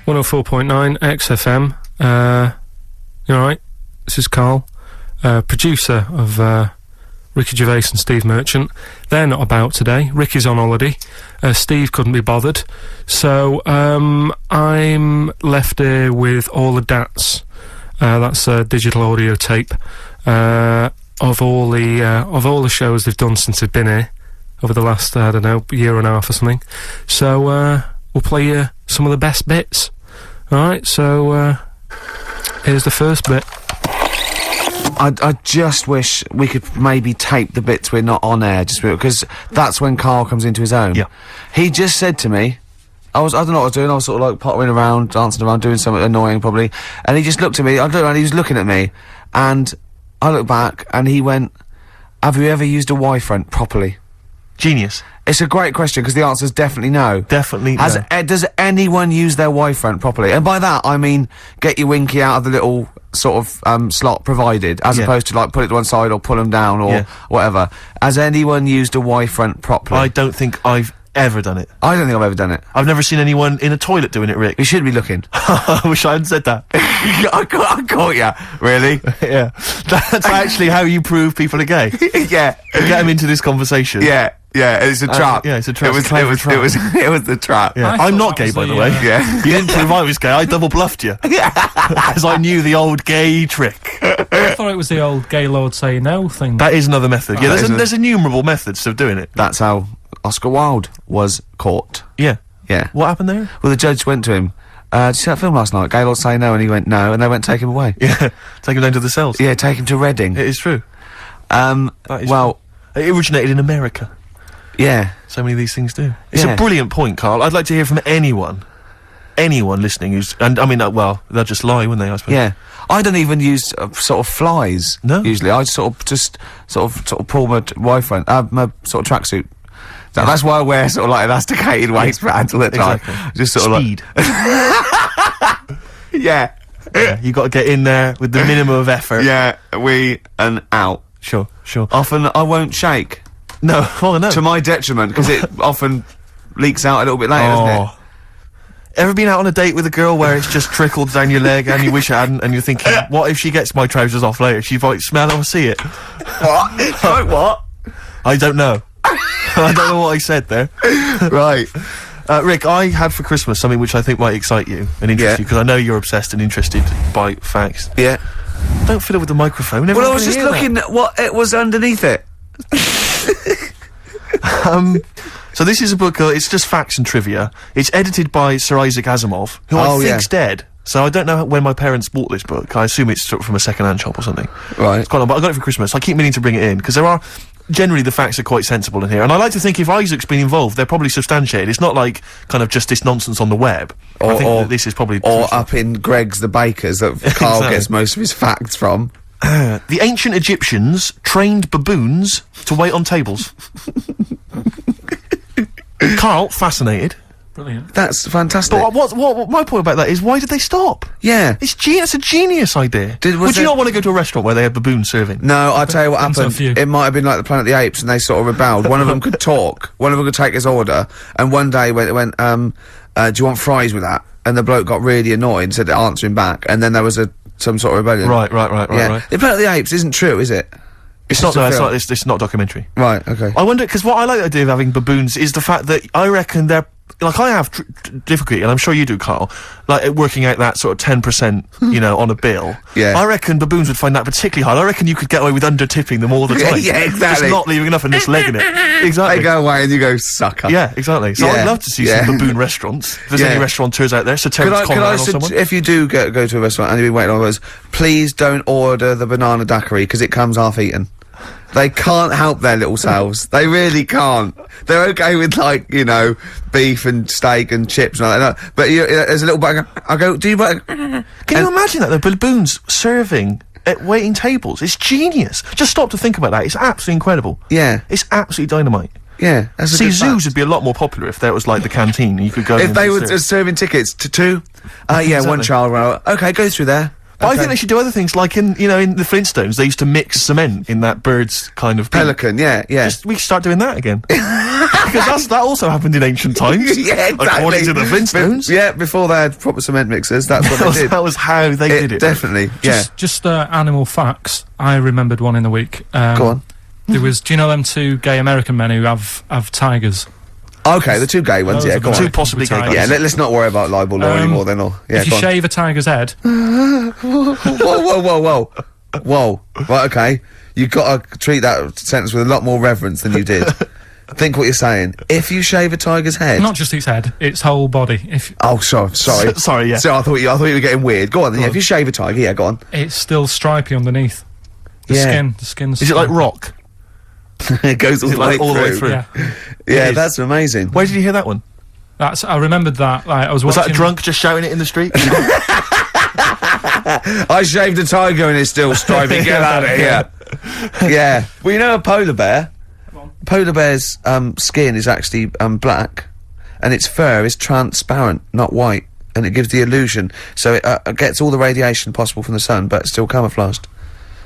104.9 XFM. You alright? This is Karl, producer of Ricky Gervais and Steve Merchant. They're not about today. Ricky's on holiday. Steve couldn't be bothered. So I'm left here with all the DATs. That's a digital audio tape of all the shows they've done since they've been here over the last, I don't know, year and a half or something. So we'll play you some of the best bits. Alright, so here's the first bit. I just wish we could maybe tape the bits we're not on air, just because that's when Karl comes into his own. Yeah. He just said to me, I don't know what I was doing, I was sort of like pottering around, dancing around, doing something annoying probably, and he just looked at me, I looked around, he was looking at me, and I looked back, and he went, have you ever used a Y-front properly? Genius. It's a great question, because the answer's definitely no. Definitely no. Does anyone use their Y-front properly? And by that, I mean, get your winky out of the little sort of slot provided, as opposed to like put it to one side or pull them down or whatever. Has anyone used a Y-front properly? I don't think I've ever done it. I don't think I've ever done it. I've never seen anyone in a toilet doing it, Rick. You should be looking. I wish I hadn't said that. I caught ya. Really? Yeah. That's actually how you prove people are gay. Yeah. You get them into this conversation. Yeah. Yeah, it's a trap. Yeah, it's a trap. It was the trap. Yeah. I'm not gay, by the way. Yeah. You didn't prove I was gay, I double bluffed you. As I knew the old gay trick. I thought it was the old gay lord say no thing. That is another method. Yeah, there's innumerable methods of doing it. That's how Oscar Wilde was caught. Yeah. Yeah. What happened there? Well, the judge went to him, did you see that film last night? Gay Lord Say No, and he went no, and they went take him away. Yeah. Take him down to the cells. Yeah, take him to Reading. It is true. Well... True. It originated in America. Yeah. So many of these things do. It's a brilliant point, Karl. I'd like to hear from anyone listening who's... And, I mean, well, they'll just lie, wouldn't they, I suppose? Yeah. I don't even use sort of flies. No? Usually. I sort of pull my Y-front, my sort of tracksuit. That's why I wear sort of like elasticated waistbands all the time. Exactly. Just sort Speed. of like... Yeah. You got to get in there with the minimum of effort. Yeah, and out. Sure. Often I won't shake. No, oh no. To my detriment, because it often leaks out a little bit later, doesn't it? Ever been out on a date with a girl where it's just trickled down your leg and you wish it hadn't, and you're thinking, what if she gets my trousers off later? She might smell or see it. What? Like what? I don't know. I don't know what I said there. Right. Rick, I had for Christmas something which I think might excite you and interest you, because I know you're obsessed and interested by facts. Yeah. Don't fiddle with the microphone. Well, I was just looking at what it was underneath it. So this is a book, it's just facts and trivia. It's edited by Sir Isaac Asimov, who I think's dead. So I don't know when my parents bought this book. I assume it's sort of from a second-hand shop or something. Right. It's quite long, but I got it for Christmas. I keep meaning to bring it in, because there are... Generally, the facts are quite sensible in here. And I like to think if Isaac's been involved, they're probably substantiated. It's not like kind of just this nonsense on the web. I think that this is probably... Or up in Greg's the Baker's that Karl gets most of his facts from. The ancient Egyptians trained baboons to wait on tables. Karl, fascinated. Brilliant. That's fantastic. But what my point about that is, why did they stop? Yeah. It's a genius idea. Would you not want to go to a restaurant where they have baboons serving? No, I'll tell you what happened. It might have been like the Planet of the Apes, and they sort of rebelled. One of them could talk. One of them could take his order. And one day went, do you want fries with that? And the bloke got really annoyed and said, answer him back. And then there was some sort of rebellion. Right. The Planet of the Apes isn't true, is it? It's not a documentary. Right, okay. I wonder, because what I like the idea of having baboons is the fact that I reckon they're... Like, I have difficulty, and I'm sure you do, Karl, like, at working out that sort of 10%, you know, on a bill. Yeah. I reckon baboons would find that particularly hard. I reckon you could get away with under-tipping them all the time. Yeah, exactly. Just not leaving enough and just legging it. Exactly. They go away and you go, sucker. Yeah, exactly. So I'd love to see some baboon restaurants. If there's any restaurateurs out there, so Terence Conran or someone. If you do go to a restaurant and you've been waiting on those, please don't order the banana daiquiri, because it comes half-eaten. They can't help their little selves. They really can't. They're okay with, like, you know, beef and steak and chips and all that. But there's a little bag. I go, do you... Can you imagine that, the baboons serving at waiting tables? It's genius. Just stop to think about that. It's absolutely incredible. Yeah. It's absolutely dynamite. Yeah, that's a good zoos fact. would be a lot more popular if there was, like, the canteen and you could go... If they were serving tickets to two... yeah, exactly. One child, okay, go through there. But I think they should do other things, like in the Flintstones, they used to mix cement in that bird's kind of Pelican, yeah. We should start doing that again. Because that also happened in ancient times. Yeah, exactly. According to the Flintstones. Before they had proper cement mixers, that's what they did. That was how they did it. Definitely, Just animal facts. I remembered one in the week. Go on. There was, do you know them two gay American men who have tigers? Okay, the two gay ones, Those yeah, are go the on. Two possibly gay guys. Yeah, let's not worry about libel law anymore then, or... Yeah, if you shave a tiger's head... Whoa. Right, okay. You've got to treat that sentence with a lot more reverence than you did. Think what you're saying. If you shave a tiger's head... Not just its head, its whole body. Oh, sorry. Sorry, yeah. So I thought you were getting weird. Go on, then, if you shave a tiger, yeah, go on. It's still stripy underneath. The skin's... Is it like rock? It goes all the way through. Yeah. That's amazing. Where did you hear that one? I remembered that. Like, I was Was watching... that a drunk just shouting it in the street? I shaved a tiger and it's still stripy. Get out of here. Yeah. Well, you know a polar bear? Polar bear's skin is actually black, and its fur is transparent, not white, and it gives the illusion. So it gets all the radiation possible from the sun, but it's still camouflaged.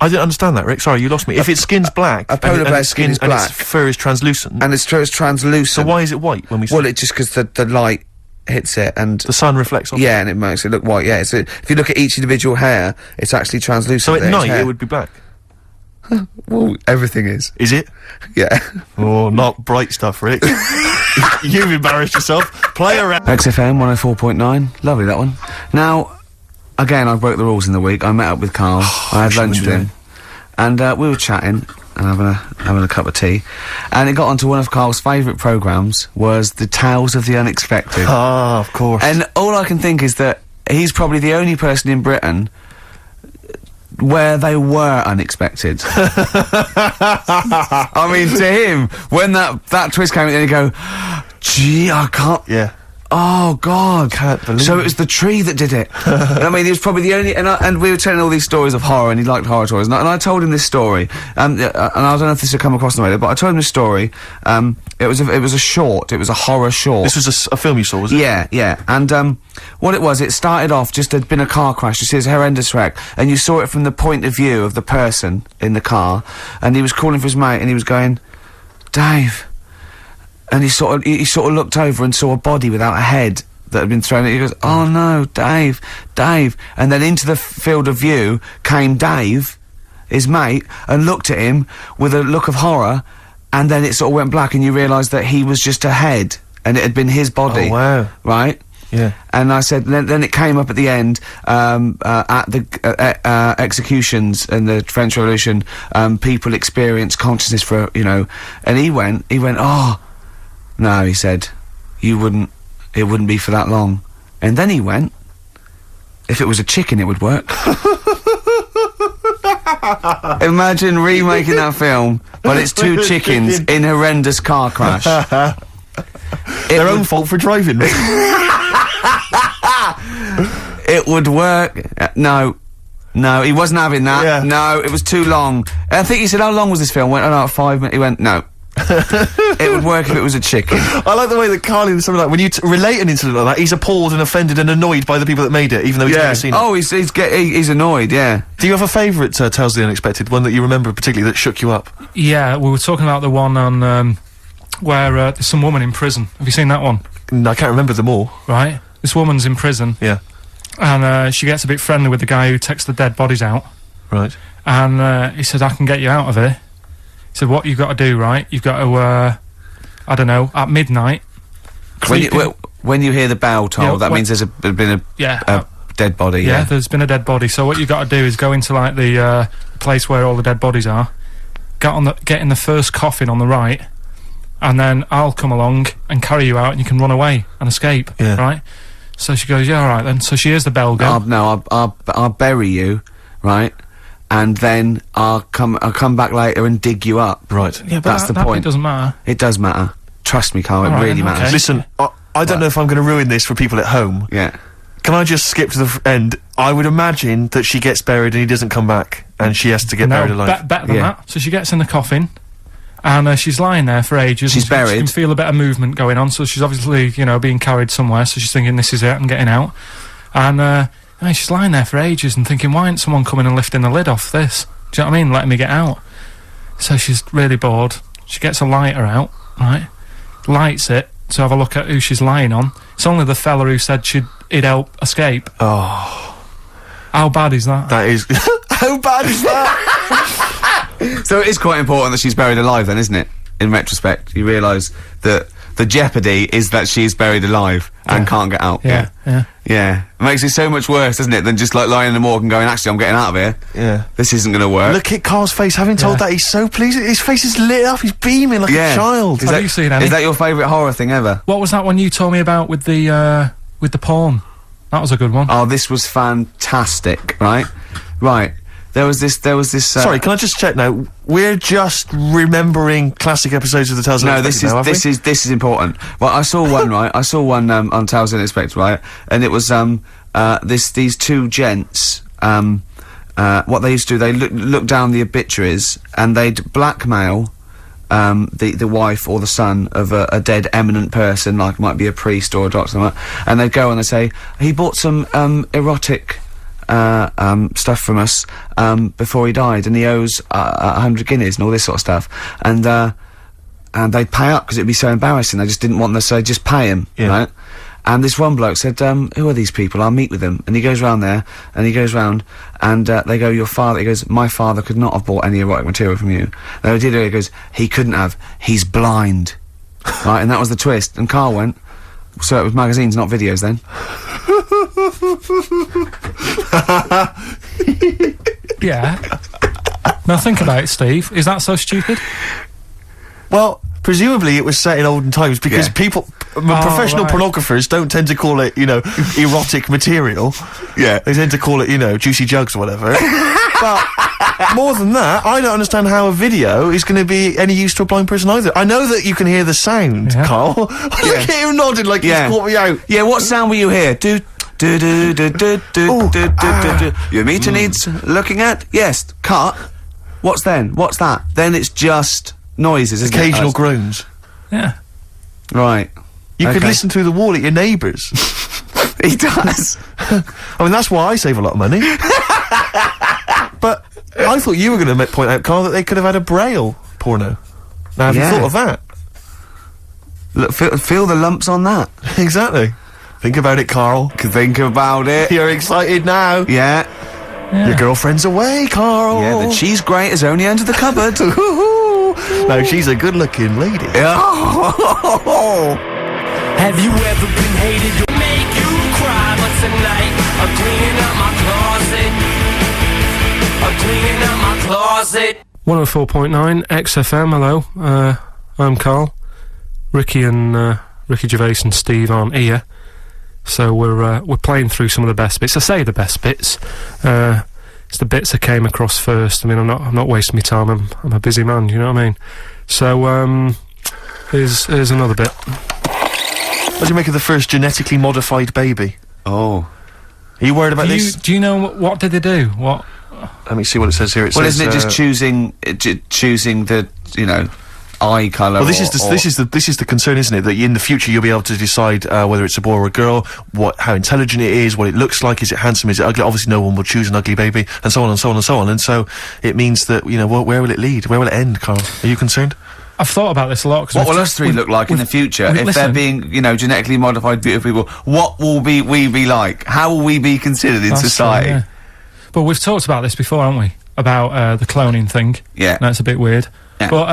I didn't understand that, Rick. Sorry, you lost me. If its skin's black, a polar bear's skin is and black, its fur is translucent, and its fur is translucent. So why is it white when we see Well, it's just because the light hits it and the sun reflects off it? and it makes it look white. Yeah, so if you look at each individual hair, it's actually translucent. So at there, night hair. it would be black. Well, everything is. Is it? Yeah. Oh, not bright stuff, Rick. You've embarrassed yourself. Play around. XFM 104.9. Lovely, that one. Now, again, I broke the rules in the week. I met up with Karl. I had lunch with him. And we were chatting and having a cup of tea. And it got onto one of Karl's favourite programmes, was the Tales of the Unexpected. Ah, of course. And all I can think is that he's probably the only person in Britain where they were unexpected. I mean, to him, when that twist came in, and he'd go, gee, I can't... Yeah. Oh, God. Can't believe So it was the tree that did it. I mean, he was probably the only... And we were telling all these stories of horror, and he liked horror stories. And I told him this story. And I don't know if this had come across on the radio, but I told him this story. It was a short. It was a horror short. This was a film you saw, was it? Yeah. And what it was, it started off, just there'd been a car crash. You see, it's a horrendous wreck. And you saw it from the point of view of the person in the car. And he was calling for his mate, and he was going, Dave... And he sort of looked over and saw a body without a head that had been thrown at. He goes, oh no, Dave. And then into the field of view came Dave, his mate, and looked at him with a look of horror, and then it sort of went black, and you realised that he was just a head, and it had been his body. Oh, wow. Right? Yeah. And I said, then it came up at the end, at the executions in the French Revolution, people experience consciousness for, and he went, oh, no, he said, it wouldn't be for that long. And then he went, if it was a chicken, it would work. Imagine remaking that film, but it's two chickens in horrendous car crash. Their own fault for driving. It would work. No, he wasn't having that. Yeah. No, it was too long. I think he said, how long was this film? Went, oh, no, 5 minutes. He went, no. It would work if it was a chicken. I like the way that Karl is something like, when you relate an incident like that, he's appalled and offended and annoyed by the people that made it, even though he's never seen it. Oh, he's annoyed, yeah. Do you have a favourite Tales of the Unexpected, one that you remember particularly that shook you up? Yeah, we were talking about the one on, where there's some woman in prison. Have you seen that one? No, I can't remember them all. Right. This woman's in prison. Yeah. And she gets a bit friendly with the guy who takes the dead bodies out. Right. And he said, I can get you out of here. He said, what you've got to do, right? You've got to, at midnight... When you hear the bell toll, that means there's been a dead body, yeah, there's been a dead body. So what you've got to do is go into, like, the place where all the dead bodies are, get in the first coffin on the right, and then I'll come along and carry you out, and you can run away and escape, right? So she goes, yeah, all right, then. So she hears the bell go. I'll bury you, right? And then I'll come back later and dig you up. Right. Yeah, but that's the point. It doesn't matter. It does matter. Trust me, Karl, it really matters. Okay. Listen, I don't know if I'm going to ruin this for people at home. Yeah. Can I just skip to the end? I would imagine that she gets buried and he doesn't come back, and she has to get buried alive. Better than that. So she gets in the coffin, and she's lying there for ages. She's buried. She can feel a bit of movement going on, so she's obviously, being carried somewhere, so she's thinking, this is it, I'm getting out. And I mean, she's lying there for ages and thinking, why ain't someone coming and lifting the lid off this? Do you know what I mean? Letting me get out. So she's really bored. She gets a lighter out, right? Lights it to have a look at who she's lying on. It's only the fella who said he'd help escape. Oh. How bad is that? That is... How bad is that? So it is quite important that she's buried alive then, isn't it? In retrospect, you realise that the jeopardy is that she's buried alive and can't get out. Yeah. It makes it so much worse, doesn't it, than just like lying in the morgue and going, actually, I'm getting out of here. Yeah. This isn't going to work. Look at Karl's face. Having told that, he's so pleased. His face is lit up. He's beaming like a child. Have you seen any? Is that your favourite horror thing ever? What was that one you told me about with the porn? That was a good one. Oh, this was fantastic, right? Right. There was this, Sorry, can I just check now? We're just remembering classic episodes of the Tales of Unexpected now, this is important. Well, I saw one, right? I saw one, on Tales of Unexpected, right? And it was, these two gents, what they used to do, they look down the obituaries and they'd blackmail, the wife or the son of a dead eminent person, like might be a priest or a doctor, or something, and they'd go and they'd say, he bought some, erotic, stuff from us before he died, and he owes 100 guineas and all this sort of stuff, and they'd pay up because it'd be so embarrassing. They just didn't want them, so they'd just pay him, right? And this one bloke said, who are these people? I'll meet with them. And he goes round there, and he goes round, and they go, your father, he goes, my father could not have bought any erotic material from you. No, he did, he goes, he couldn't have, he's blind. Right, and that was the twist. And Karl went, so it was magazines, not videos then. Yeah. Now think about it, Steve. Is that so stupid? Well, presumably it was set in olden times because people, professional pornographers don't tend to call it, you know, erotic material. Yeah. They tend to call it, you know, juicy jugs or whatever. But more than that, I don't understand how a video is going to be any use to a blind person either. I know that you can hear the sound, Karl. Look at him nodding like he's caught me out. Yeah, what sound were you hear? Your meter needs looking at? Yes. Cut. What's then? What's that? Then it's just noises, isn't occasional groans. Yeah. Right. You could listen through the wall at your neighbours. He does. I mean, that's why I save a lot of money. But I thought you were going to point out, Karl, that they could have had a Braille porno. Now, have you thought of that? Look, feel the lumps on that. Exactly. Think about it, Karl. Think about it. You're excited now. Yeah. Your girlfriend's away, Karl. Yeah, the cheese grate has only entered the cupboard. No, she's a good-looking lady. Oh. Have you ever been hated to make you cry? But tonight, I'm cleaning up my closet. I'm cleaning up my closet. 104.9 XFM, hello. I'm Karl. Ricky Gervais and Steve aren't here. So we're playing through some of the best bits. I say the best bits. It's the bits that came across first. I mean, I'm not wasting my time. I'm a busy man. You know what I mean? So here's another bit. What do you make of the first genetically modified baby? Oh, are you worried about this? Do you know what did they do? What? Let me see what it says here. Well, isn't it just choosing the eye colour? Well, this is the concern, isn't it? That in the future you'll be able to decide whether it's a boy or a girl, how intelligent it is, what it looks like, is it handsome, is it ugly? Obviously, no one will choose an ugly baby, and so on and so on and so on. And so it means that where will it lead? Where will it end, Karl? Are you concerned? I've thought about this a lot. What will us three look like in the future if they're being, genetically modified beautiful people? What will we be like? How will we be considered in society? True, yeah. But we've talked about this before, haven't we? About the cloning thing. Yeah. That's a bit weird. Yeah. But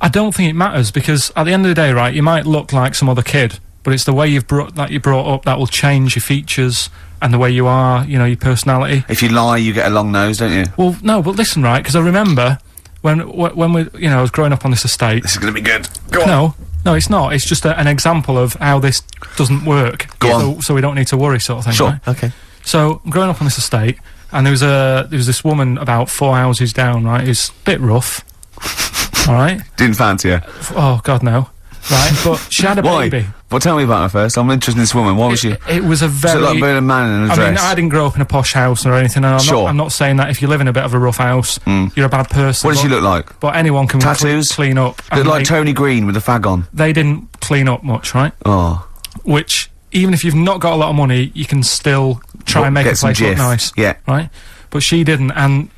I don't think it matters because at the end of the day, right, you might look like some other kid, but it's the way you're brought up that will change your features and the way you are, your personality. If you lie, you get a long nose, don't you? Well, no, but listen, right, because I remember when we, I was growing up on this estate. This is going to be good. Go on. No, it's not. It's just an example of how this doesn't work. Go on. So we don't need to worry, sort of thing. Sure. Right? Okay. So I'm growing up on this estate, and there was this woman about 4 houses down, right? Who's a bit rough. All right. Didn't fancy her. Oh God, no. Right, but she had a baby. Well, tell me about her first. I'm interested in this woman. What was she? It was a very. Was it like a man in a dress? I mean, I didn't grow up in a posh house or anything. And I'm not saying that if you live in a bit of a rough house, you're a bad person. What did she look like? But anyone can clean up. Looked like Tony Green with a fag on. They didn't clean up much, right? Oh. Which even if you've not got a lot of money, you can still try and make Get a some place look jiff. nice. Yeah. Right? But she didn't, and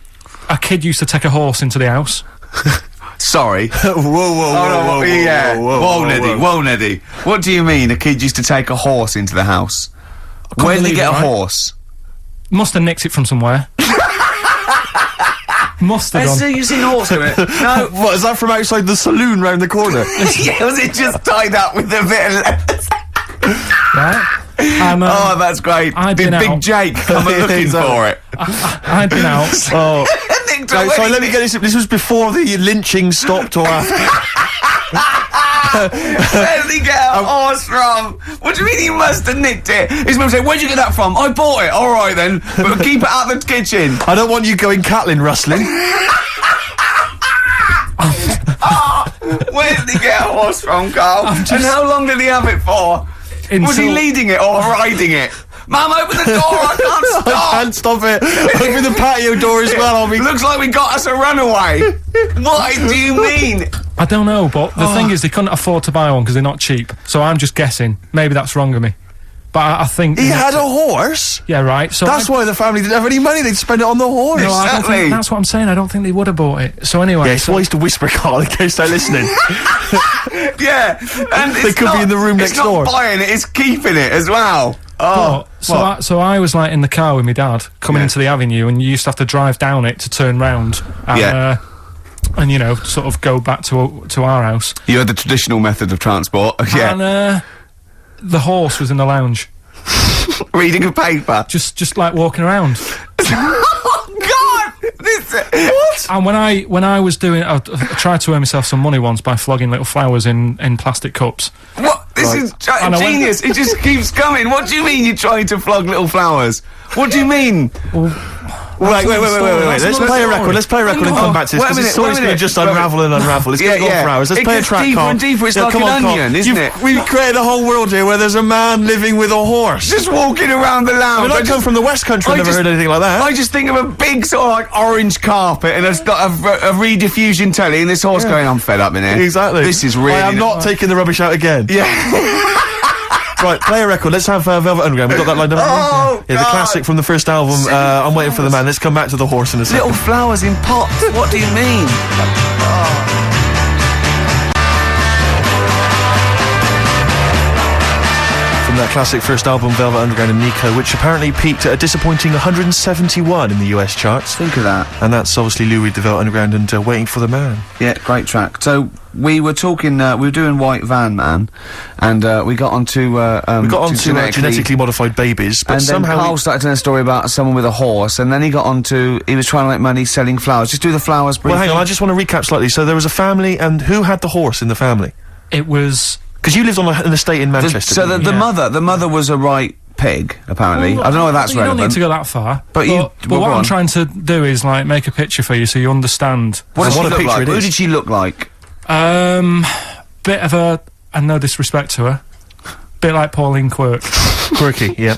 a kid used to take a horse into the house. Sorry. whoa, whoa, Yeah. Whoa, Neddy. Neddy. What do you mean a kid used to take a horse into the house? Where did he believe get it, a right? horse? Must have nicked it from somewhere. Must have done. So you seen a horse do it? No. What, is that from outside the saloon round the corner? Yeah, was it just tied up with a bit of leather? Right? And, Oh, that's great. I'd Did been Big out. Jake come and looking for it? I'd been out. Oh. Nicked No, away. sorry, let me get this. This was before the lynching stopped or after. Where did he get a horse from? What do you mean he must have nicked it? His mum said, where'd you get that from? I bought it. All right then, but keep it out of the kitchen. I don't want you going Catlin rustling. Where did he get a horse from, Carl? And how long did he have it for? Was he Until- leading it or riding it? Mum, open the door, I can't I stop! can't stop it. Open the patio door as well. I'll be. Looks like we got us a runaway. What do you mean? I don't know, but the thing is, they couldn't afford to buy one because they're not cheap. So I'm just guessing. Maybe that's wrong of me. But I think... He had a horse. Yeah, right. So That's why the family didn't have any money. They'd spend it on the horse. No, I don't Exactly. think, that's what I'm saying. I don't think they would have bought it. So anyway... Yeah, it's wise to whisper, Carl, in case they're listening. Yeah, and They could be in the room next door. It's not buying it, it's keeping it as well. Oh, So I was like in the car with my dad coming Yeah. into the avenue, and you used to have to drive down it to turn round and, Yeah. and you know, sort of go back to our house. you had the traditional method of transport. Yeah, And the horse was in the lounge, reading a paper. just like walking around. Oh God! What? And when I was doing, I tried to earn myself some money once by flogging little flowers in plastic cups. What? This is And I went- genius. It just keeps coming. What do you mean you're trying to flog little flowers? What do you mean? Wait. That's Let's another play a story. record. Let's play a record and Oh, come back to this wait a because the minute, story's wait a going to minute. just Wait a unravel and unravel. It's going to Yeah, go yeah. for hours. Let's It play a gets track, deeper Carl. and deeper. It's like come an on, Carl. onion, isn't it? We've created a whole world here where there's a man living with a horse. Just walking around the lounge. I come from the West Country. I I've never just- heard anything like that. I just think of a big sort of like orange carpet and it's got a rediffusion telly and this horse going, I'm fed up in here. Exactly. This is really... I am not taking the rubbish out again. Yeah. Right, play a record. Let's have Velvet Underground. We've got that lined up. Oh, yeah, the God. classic from the first album. I'm waiting for the man. Let's come back to the horse in a second. Little flowers in pots. What do you mean? From that classic first album, Velvet Underground and Nico, which apparently peaked at a disappointing 171 in the US charts. Think of that. And that's obviously Lou Reed, the Velvet Underground, and Waiting for the Man. Yeah, great track. So we were talking, we were doing White Van Man, and we got onto We got on to genetically modified babies, but and then somehow Karl started telling a story about someone with a horse, and then he got onto, he was trying to make money selling flowers. Just do the flowers briefly. Well, hang on, I just want to recap slightly. So there was a family, and who had the horse in the family? It was... Because you lived on an estate in Manchester. So the didn't you? the mother was a right pig, apparently. Well, I don't know if that's you don't relevant. need to go that far. But you- well, but go what on. I'm trying to do is like make a picture for you so you understand. What did What she a look picture like? it Who is. did she look like? Bit of a, and no disrespect to her, bit like Pauline Quirk. Quirky, yeah.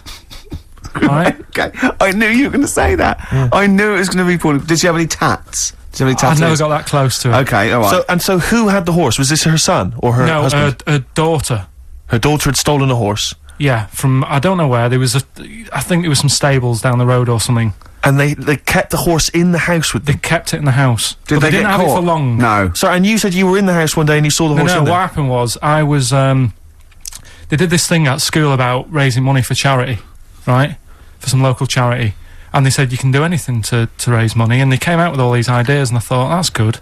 Right? Okay, I knew you were going to say that. I knew it was going to be Pauline. Did she have any tats? Did she have any I've tattoos? never got that close to her. Okay, all right. So who had the horse? Was this her son or her No, husband? her daughter. Her daughter had stolen a horse, Yeah, from I don't know where. There was I think there was some stables down the road or something. and they kept the horse in the house with They them. kept it in the house. Did but they they didn't get have caught? it for long. No. Sorry, and you said you were in the house one day and you saw the horse No, in what there. happened was I was they did this thing at school about raising money for charity, right? For some local charity. And they said you can do anything to raise money, and they came out with all these ideas, and I thought that's good.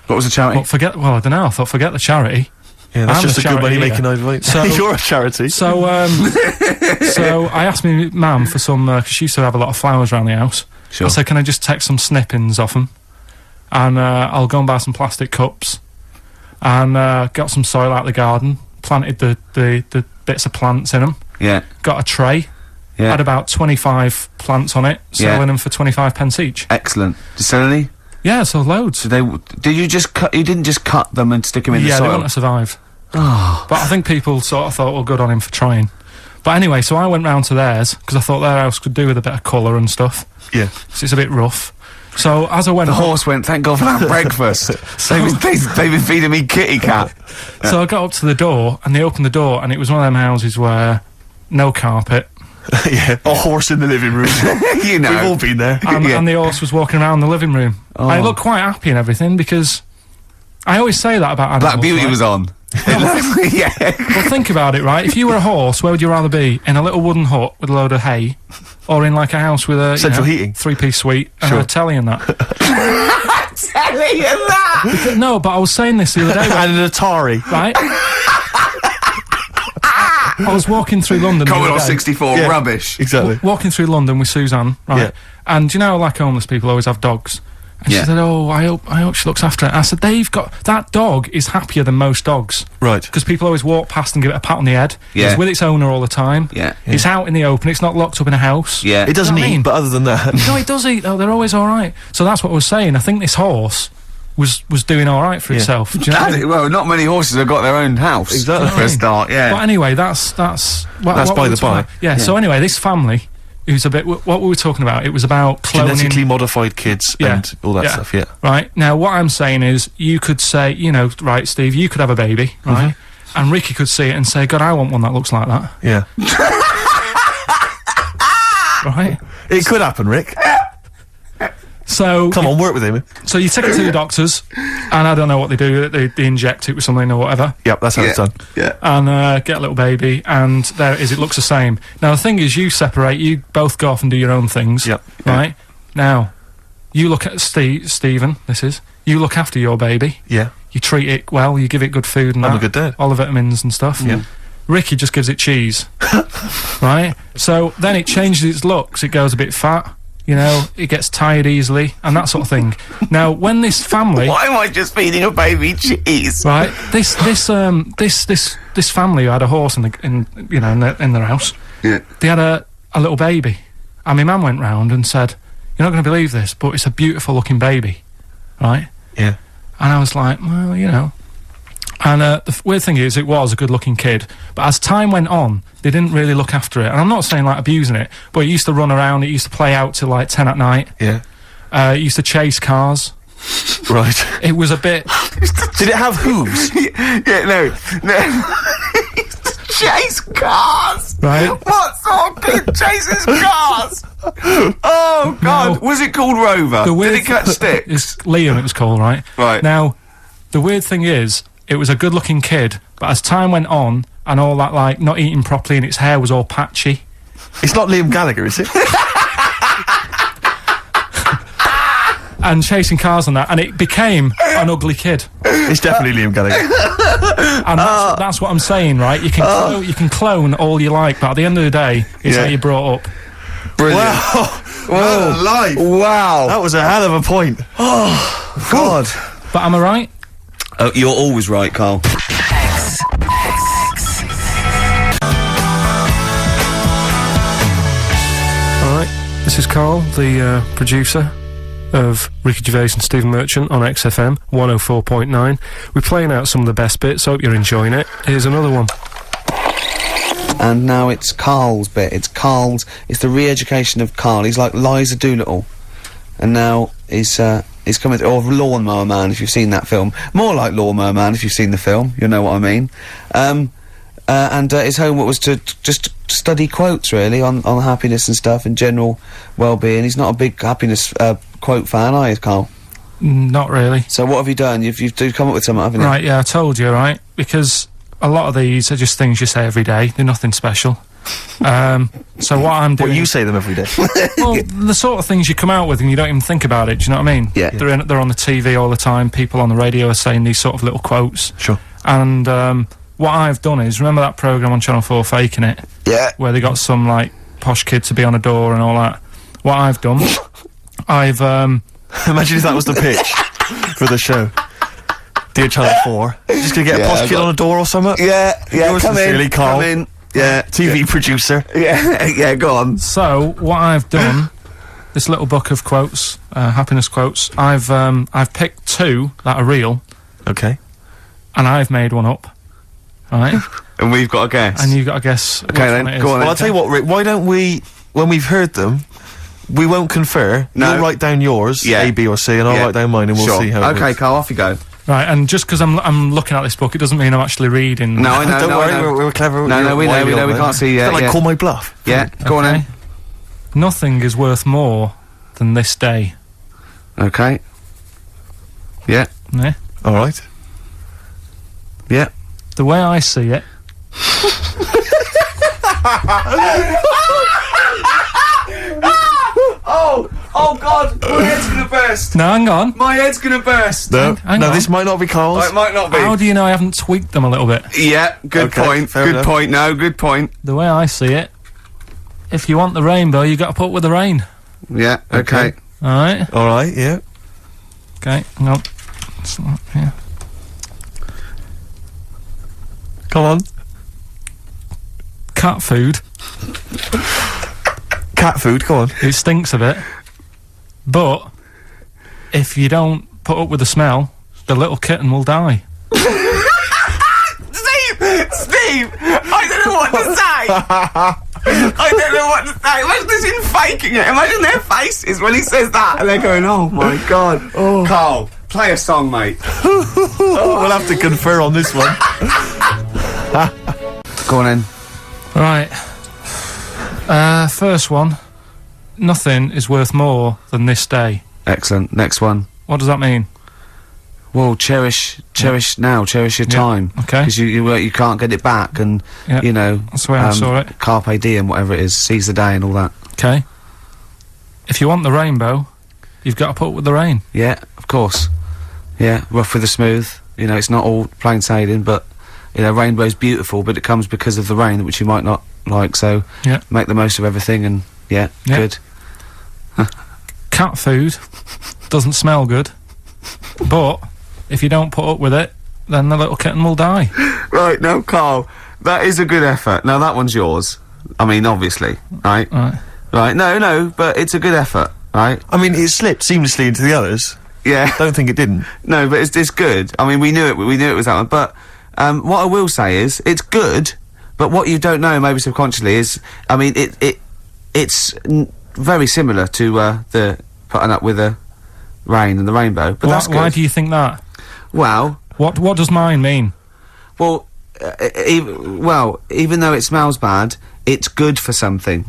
What was the charity? But I don't know. I thought forget the charity. Yeah, that's I'm just a a good charity money making eater. idea. So- You're a charity. So so I asked my mum for some because she used to have a lot of flowers around the house. Sure. I said, can I just take some snippings off them, and I'll go and buy some plastic cups, and got some soil out of the garden, planted the bits of plants in them, Yeah. got a tray, Yeah. had about 25 plants on it, selling them for 25 pence each. Excellent. Did you sell any? Yeah, so loads. Did you just cut? You didn't just cut them and stick them in the Yeah, they soil. want to survive. But I think people sort of thought, well, good on him for trying. But anyway, so I went round to theirs, because I thought their house could do with a bit of colour and stuff. Yeah. So it's a bit rough. So as I went The up, horse went, thank God for that breakfast. They've been feeding me kitty cat. so I got up to the door, and they opened the door, and it was one of them houses where no carpet. Yeah, a horse in the living room. You know. We've all been there. And the horse was walking around the living room. Oh. I looked quite happy and everything because I always say that about animals. Black Beauty right? was on. Yeah. Well, think about it, right? If you were a horse, where would you rather be? In a little wooden hut with a load of hay, or in like a house with a Central heating. 3-piece suite and Sure. a telly and that? Telling you that! No, but I was saying this the other day, And an Atari. right? I was walking through London. the Commodore other day. 64, Yeah. rubbish. Exactly. Walking through London with Suzanne, right? Yeah. And you know, like homeless people always have dogs. And Yeah. she said, "Oh, I hope she looks after it." I said, "They've got that dog is happier than most dogs Right. because people always walk past and give it a pat on the head. Yeah. It's with its owner all the time. Yeah. It's out in the open. It's not locked up in a house. Yeah. It doesn't You know what I eat, mean? but other than that... No, it does eat though. They're always all right. So that's what I was saying. I think this horse was doing all right for Yeah. itself. Do you know what I mean? Well, not many horses have got their own house. Exactly. For a start, yeah. But anyway, that's That's what by we the were talking by. about. Yeah. So anyway, this family, who's a bit. What we were talking about? It was about cloning. Genetically modified kids Yeah. and all that Yeah. stuff, yeah. Right now, what I'm saying is, you could say, you know, right, Steve, you could have a baby, right? And Ricky could see it and say, "God, I want one that looks like that." Yeah. Right. It could happen, Rick. So Come on, work with him. So you take it to the doctors, and I don't know what they do. They inject it with something or whatever. Yep, that's how it's done. Yeah. And get a little baby, and there it is. It looks the same. Now the thing is, you separate. You both go off and do your own things. Yep. Right. Now, you look at Stephen. This is you look after your baby. Yeah. You treat it well. You give it good food and I'm that, a good dad. all the vitamins and stuff. Yeah. Ricky just gives it cheese. Right. So then it changes its looks. It goes a bit fat. You know, it gets tired easily and that sort of thing. Now, when this family. Why am I just feeding a baby cheese? Right. This family who had a horse in their house. Yeah. They had a little baby, and my mum went round and said, "You're not going to believe this, but it's a beautiful looking baby," right? Yeah. And I was like, "Well, you know." And the weird thing is, it was a good looking kid, but as time went on, they didn't really look after it. And I'm not saying like abusing it, but it used to run around. It used to play out till like 10 at night. Yeah. It used to chase cars. Right. It was a bit. Did it have hooves? No. Chase cars! Right. What sort of kid chases cars? Oh, God. No. Was it called Rover? Did it catch sticks? It's Liam, it was called, right? Right. Now, the weird thing is, it was a good-looking kid, but as time went on, and all that, like, not eating properly and its hair was all patchy. It's not Liam Gallagher, is it? And chasing cars and that, and it became an ugly kid. It's definitely Liam Gallagher. And that's what I'm saying, right? You can clone all you like, but at the end of the day, it's Yeah. how you're brought up. Brilliant. Wow. Whoa. Life. Wow. That was a hell of a point. God. But am I right? Oh, you're always right, Carl. Alright, this is Karl, the producer of Ricky Gervais and Stephen Merchant on XFM 104.9. We're playing out some of the best bits, hope you're enjoying it. Here's another one. And now it's Carl's bit. It's the re-education of Karl. He's like Liza Doolittle. And now he's coming, or Lawnmower Man, if you've seen that film. More like Lawnmower Man, if you've seen the film. You'll know what I mean. And his homework was to just study quotes, really, on happiness and stuff, and general well-being. He's not a big happiness quote fan, are you, Karl? Not really. So what have you done? You've come up with something, haven't you? Right, yeah, I told you, right? Because a lot of these are just things you say every day. They're nothing special. So what I'm doing... Well, you say them every day. Well, the sort of things you come out with and you don't even think about it, do you know what I mean? Yeah. They're on the TV all the time. People on the radio are saying these sort of little quotes. Sure. And what I've done is, remember that programme on Channel 4, Faking It? Yeah. Where they got some, like, posh kid to be on a door and all that. What I've done, I've... Imagine if that was the pitch for the show. Dear Channel 4. Just gonna get a Yeah, posh kid on a door or something? Yeah, Yours sincerely, Karl. come in. Yeah. TV producer. Yeah, go on. So, what I've done, this little book of quotes, happiness quotes, I've picked two that are real, Okay. and I've made one up. Right? And we've got a guess. And you've got to guess which then, one it is. go on Well, I'll tell you what, Rick, why don't we, when we've heard them, we won't confer. No. You'll write down yours, Yeah. A, B or C, and I'll Yeah. write down mine and we'll Sure. see how it Okay, works. Karl, off you go. Right, and just because I'm looking at this book, it doesn't mean I'm actually reading. No, I know. Don't no, worry, I know. we're clever. No, we know. We can't see. Like Yeah. call my bluff. Yeah. Go on Okay. then. Nothing is worth more than this day. Okay. Yeah. Yeah. All right. Yeah. The way I see it. Oh God! My head's gonna burst. No, hang on. My head's gonna burst. No, Hang no, on. this might not be Carl's. Oh, it might not be. How do you know I haven't tweaked them a little bit? Yeah. Good Okay, point. fair Good enough. point. No, good point. The way I see it, if you want the rainbow, you got to put up with the rain. Yeah. Okay. All right. All right, yeah. Okay. Hang on. It's not here. Come on. Cat food. Cat food, come on. It stinks a bit, but if you don't put up with the smell, the little kitten will die. Steve! I don't know what to say! I don't know what to say. Imagine this in faking it. Imagine their faces when he says that and they're going, oh my God. Carl, play a song, mate. We'll have to confer on this one. Go on then. Right. First one. Nothing is worth more than this day. Excellent. Next one. What does that mean? Well, cherish now, cherish your Yeah, time. okay. Because you can't get it back and, Yeah, you know. that's the way I saw it. Carpe diem, whatever it is, seize the day and all that. Okay. If you want the rainbow, you've got to put up with the rain. Yeah, of course. Yeah, rough with the smooth. You know, it's not all plain sailing, but, you know, rainbow's beautiful, but it comes because of the rain, which you might not like, so Yeah. make the most of everything and, yeah. Good. Cat food doesn't smell good, but if you don't put up with it, then the little kitten will die. Right, no, Carl, that is a good effort. Now, that one's yours. I mean, obviously, right? Right. Right, no, but it's a good effort, right? I mean, it slipped seamlessly into the others. Yeah. Don't think it didn't. No, but it's good. I mean, we knew it was that one. But what I will say is, it's good. But what you don't know, maybe subconsciously, is, I mean, it's very similar to the putting up with the rain and the rainbow. But that's good. Why do you think that? Well, What does mine mean? well, even though it smells bad, it's good for something.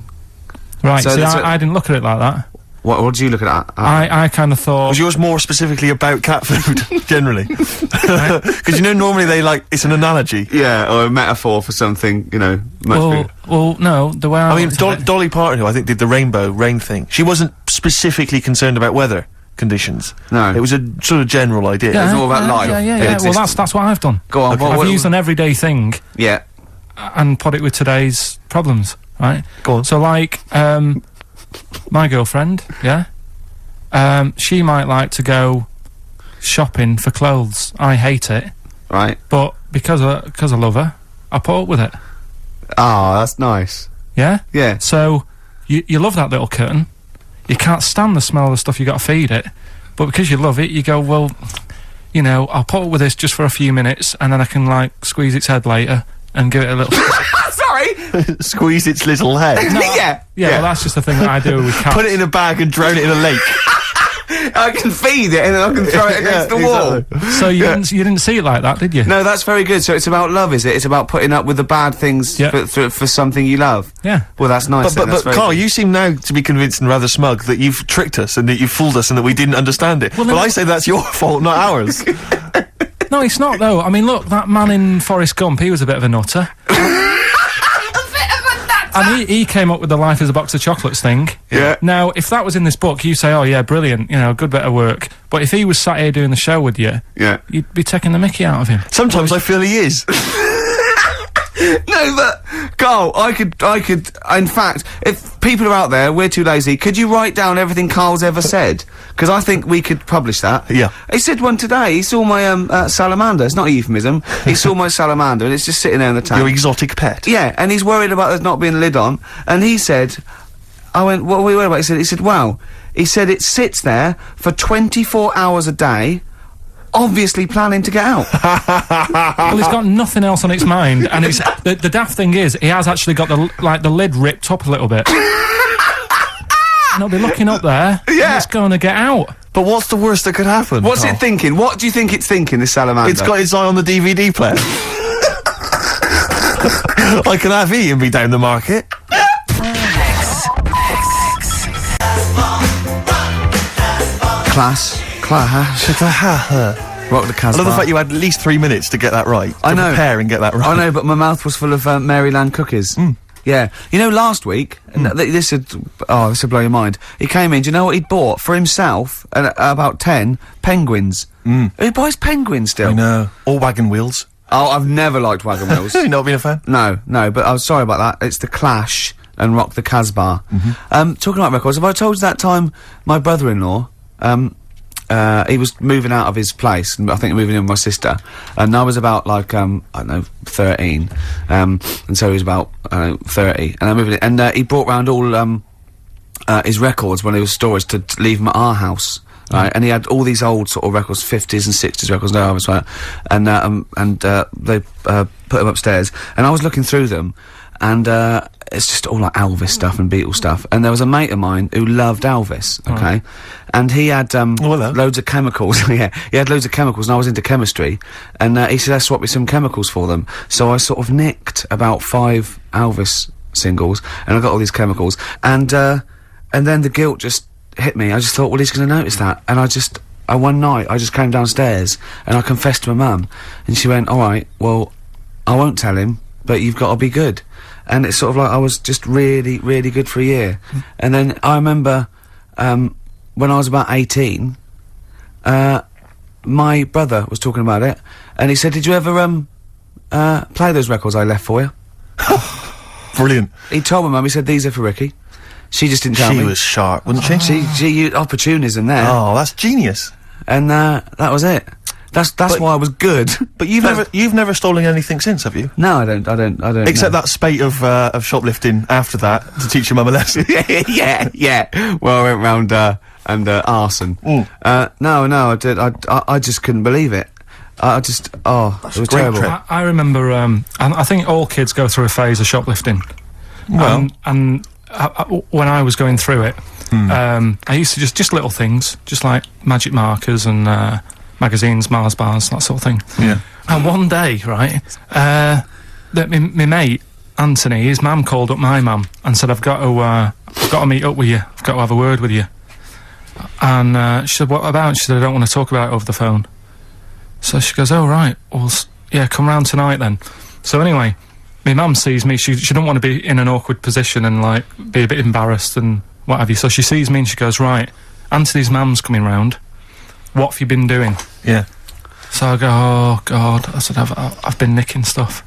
Right, So see, that's I didn't look at it like that. What did you look at that? I kind of thought... Was yours more specifically about cat food, generally? Because you know, normally it's an analogy. Yeah, or a metaphor for something, you know, much bigger. well, no, the way I I mean, looked at it- Dolly Parton, who I think did the rainbow rain thing, she wasn't specifically concerned about weather conditions. No. It was a sort of general idea. It's all about life. Yeah, It Well, exists. that's what I've done. Go on, Okay. what- I've used an everyday thing Yeah, and put it with today's problems, right? Go on. So, like, my girlfriend, yeah? She might like to go shopping for clothes. I hate it, right. but because I love her, I put up with it, Ah, that's nice. yeah? Yeah. So, you love that little kitten. You can't stand the smell of the stuff you got to feed it, but because you love it, you go, well, you know, I'll put up with this just for a few minutes, and then I can, like, squeeze its head later and give it a little... Sorry. Squeeze its little head. Yeah. Yeah, well, that's just the thing that I do with cats. Put it in a bag and drown it in a lake. I can feed it and then I can throw it against the wall. exactly. So you didn't see it like that, did you? No, that's very good. So it's about love, is it? It's about putting up with the bad things Yeah. for something you love. Yeah. Well, that's nice. But That's very Carl, good. you seem now to be convinced and rather smug that you've tricked us and that you've fooled us and that we didn't understand it. Well, Well, then- I say that's your fault, not ours. No, it's not though. I mean, look, that man in Forrest Gump, he was a bit of a nutter. And he came up with the life as a box of chocolates thing. Yeah. Now, if that was in this book, you say, oh yeah, brilliant, you know, good bit of work. But if he was sat here doing the show with you, Yeah. you'd be taking the mickey out of him. Sometimes I feel he is. No, but Carl, I could. In fact, if people are out there, we're too lazy. Could you write down everything Carl's ever said? Because I think we could publish that. Yeah. He said one today. He saw my salamander. It's not a euphemism. He saw my salamander, and it's just sitting there in the tank. Your exotic pet. Yeah, and he's worried about there not being a lid on. And he said, I went, what are we worried about? He said, wow. He said it sits there for 24 hours a day, obviously planning to get out. Well, it's got nothing else on its mind, and it's the daft thing is, he has actually got the lid ripped up a little bit. it'll be looking up there. Yeah. And it's going to get out. But what's the worst that could happen? What's Carl? it thinking? What do you think it's thinking, this salamander? It's got its eye on the DVD player. I can have Ian be down the market. Class. Rock the Casbah. I love the fact you had at least 3 minutes to get that right. I know. Prepare and get that right. I know, but my mouth was full of Maryland cookies. Yeah. You know, last week, and this would blow your mind. He came in, do you know what he'd bought? For himself, about 10 penguins. Who buys penguins still? I know. Or wagon wheels. Oh, I've never liked wagon wheels. You not been a fan? No, but I was sorry about that. It's The Clash and Rock the Casbah. Talking about records, have I told you that time my brother-in-law, he was moving out of his place, I think moving in with my sister, and I was about, like, I don't know, 13, and so he was about, 30, and I moved in, and he brought round all, his records when he was storage to leave them at our house. Right, and he had all these old sort of records, 50s and 60s records, no, Elvis, right, and they put them upstairs, and I was looking through them, and it's just all like Elvis stuff and Beatles stuff, and there was a mate of mine who loved Elvis, okay, and he had loads of chemicals, yeah, he had loads of chemicals, and I was into chemistry, and he said, let's swap me some chemicals for them, so I sort of nicked about 5 Elvis singles, and I got all these chemicals, and then the guilt just hit me. I just thought, well, he's going to notice that, and one night I just came downstairs and I confessed to my mum, and she went, all right, well, I won't tell him, but you've got to be good. And it's sort of like I was just really, really good for a year. And then I remember when I was about 18, my brother was talking about it, and he said, did you ever play those records I left for you? Brilliant. He told my mum, he said, these are for Ricky. She just didn't tell me. She was sharp, wasn't she? She used opportunism there. Oh, that's genius. And that was it. That's why I was good. But you've never stolen anything since, have you? No, I don't. Except that spate of shoplifting after that to teach your mum a lesson. yeah. Well, I went round and arson. No, I did. I just couldn't believe it. It was terrible. I remember. I think all kids go through a phase of shoplifting. Well, and when I was going through it, I used to just little things, just like magic markers and magazines, Mars bars, that sort of thing. Yeah. And one day, right, that my mate Anthony, his mum called up my mum and said, I've got to meet up with you. I've got to have a word with you. And she said, what about? She said, I don't want to talk about it over the phone. So she goes, oh right, well, yeah, come round tonight then. So anyway, my mum sees me, she don't want to be in an awkward position and, like, be a bit embarrassed and what have you, so she sees me and she goes, right, Anthony's mum's coming round, what have you been doing? Yeah. So I go, oh God, I said, I've been nicking stuff.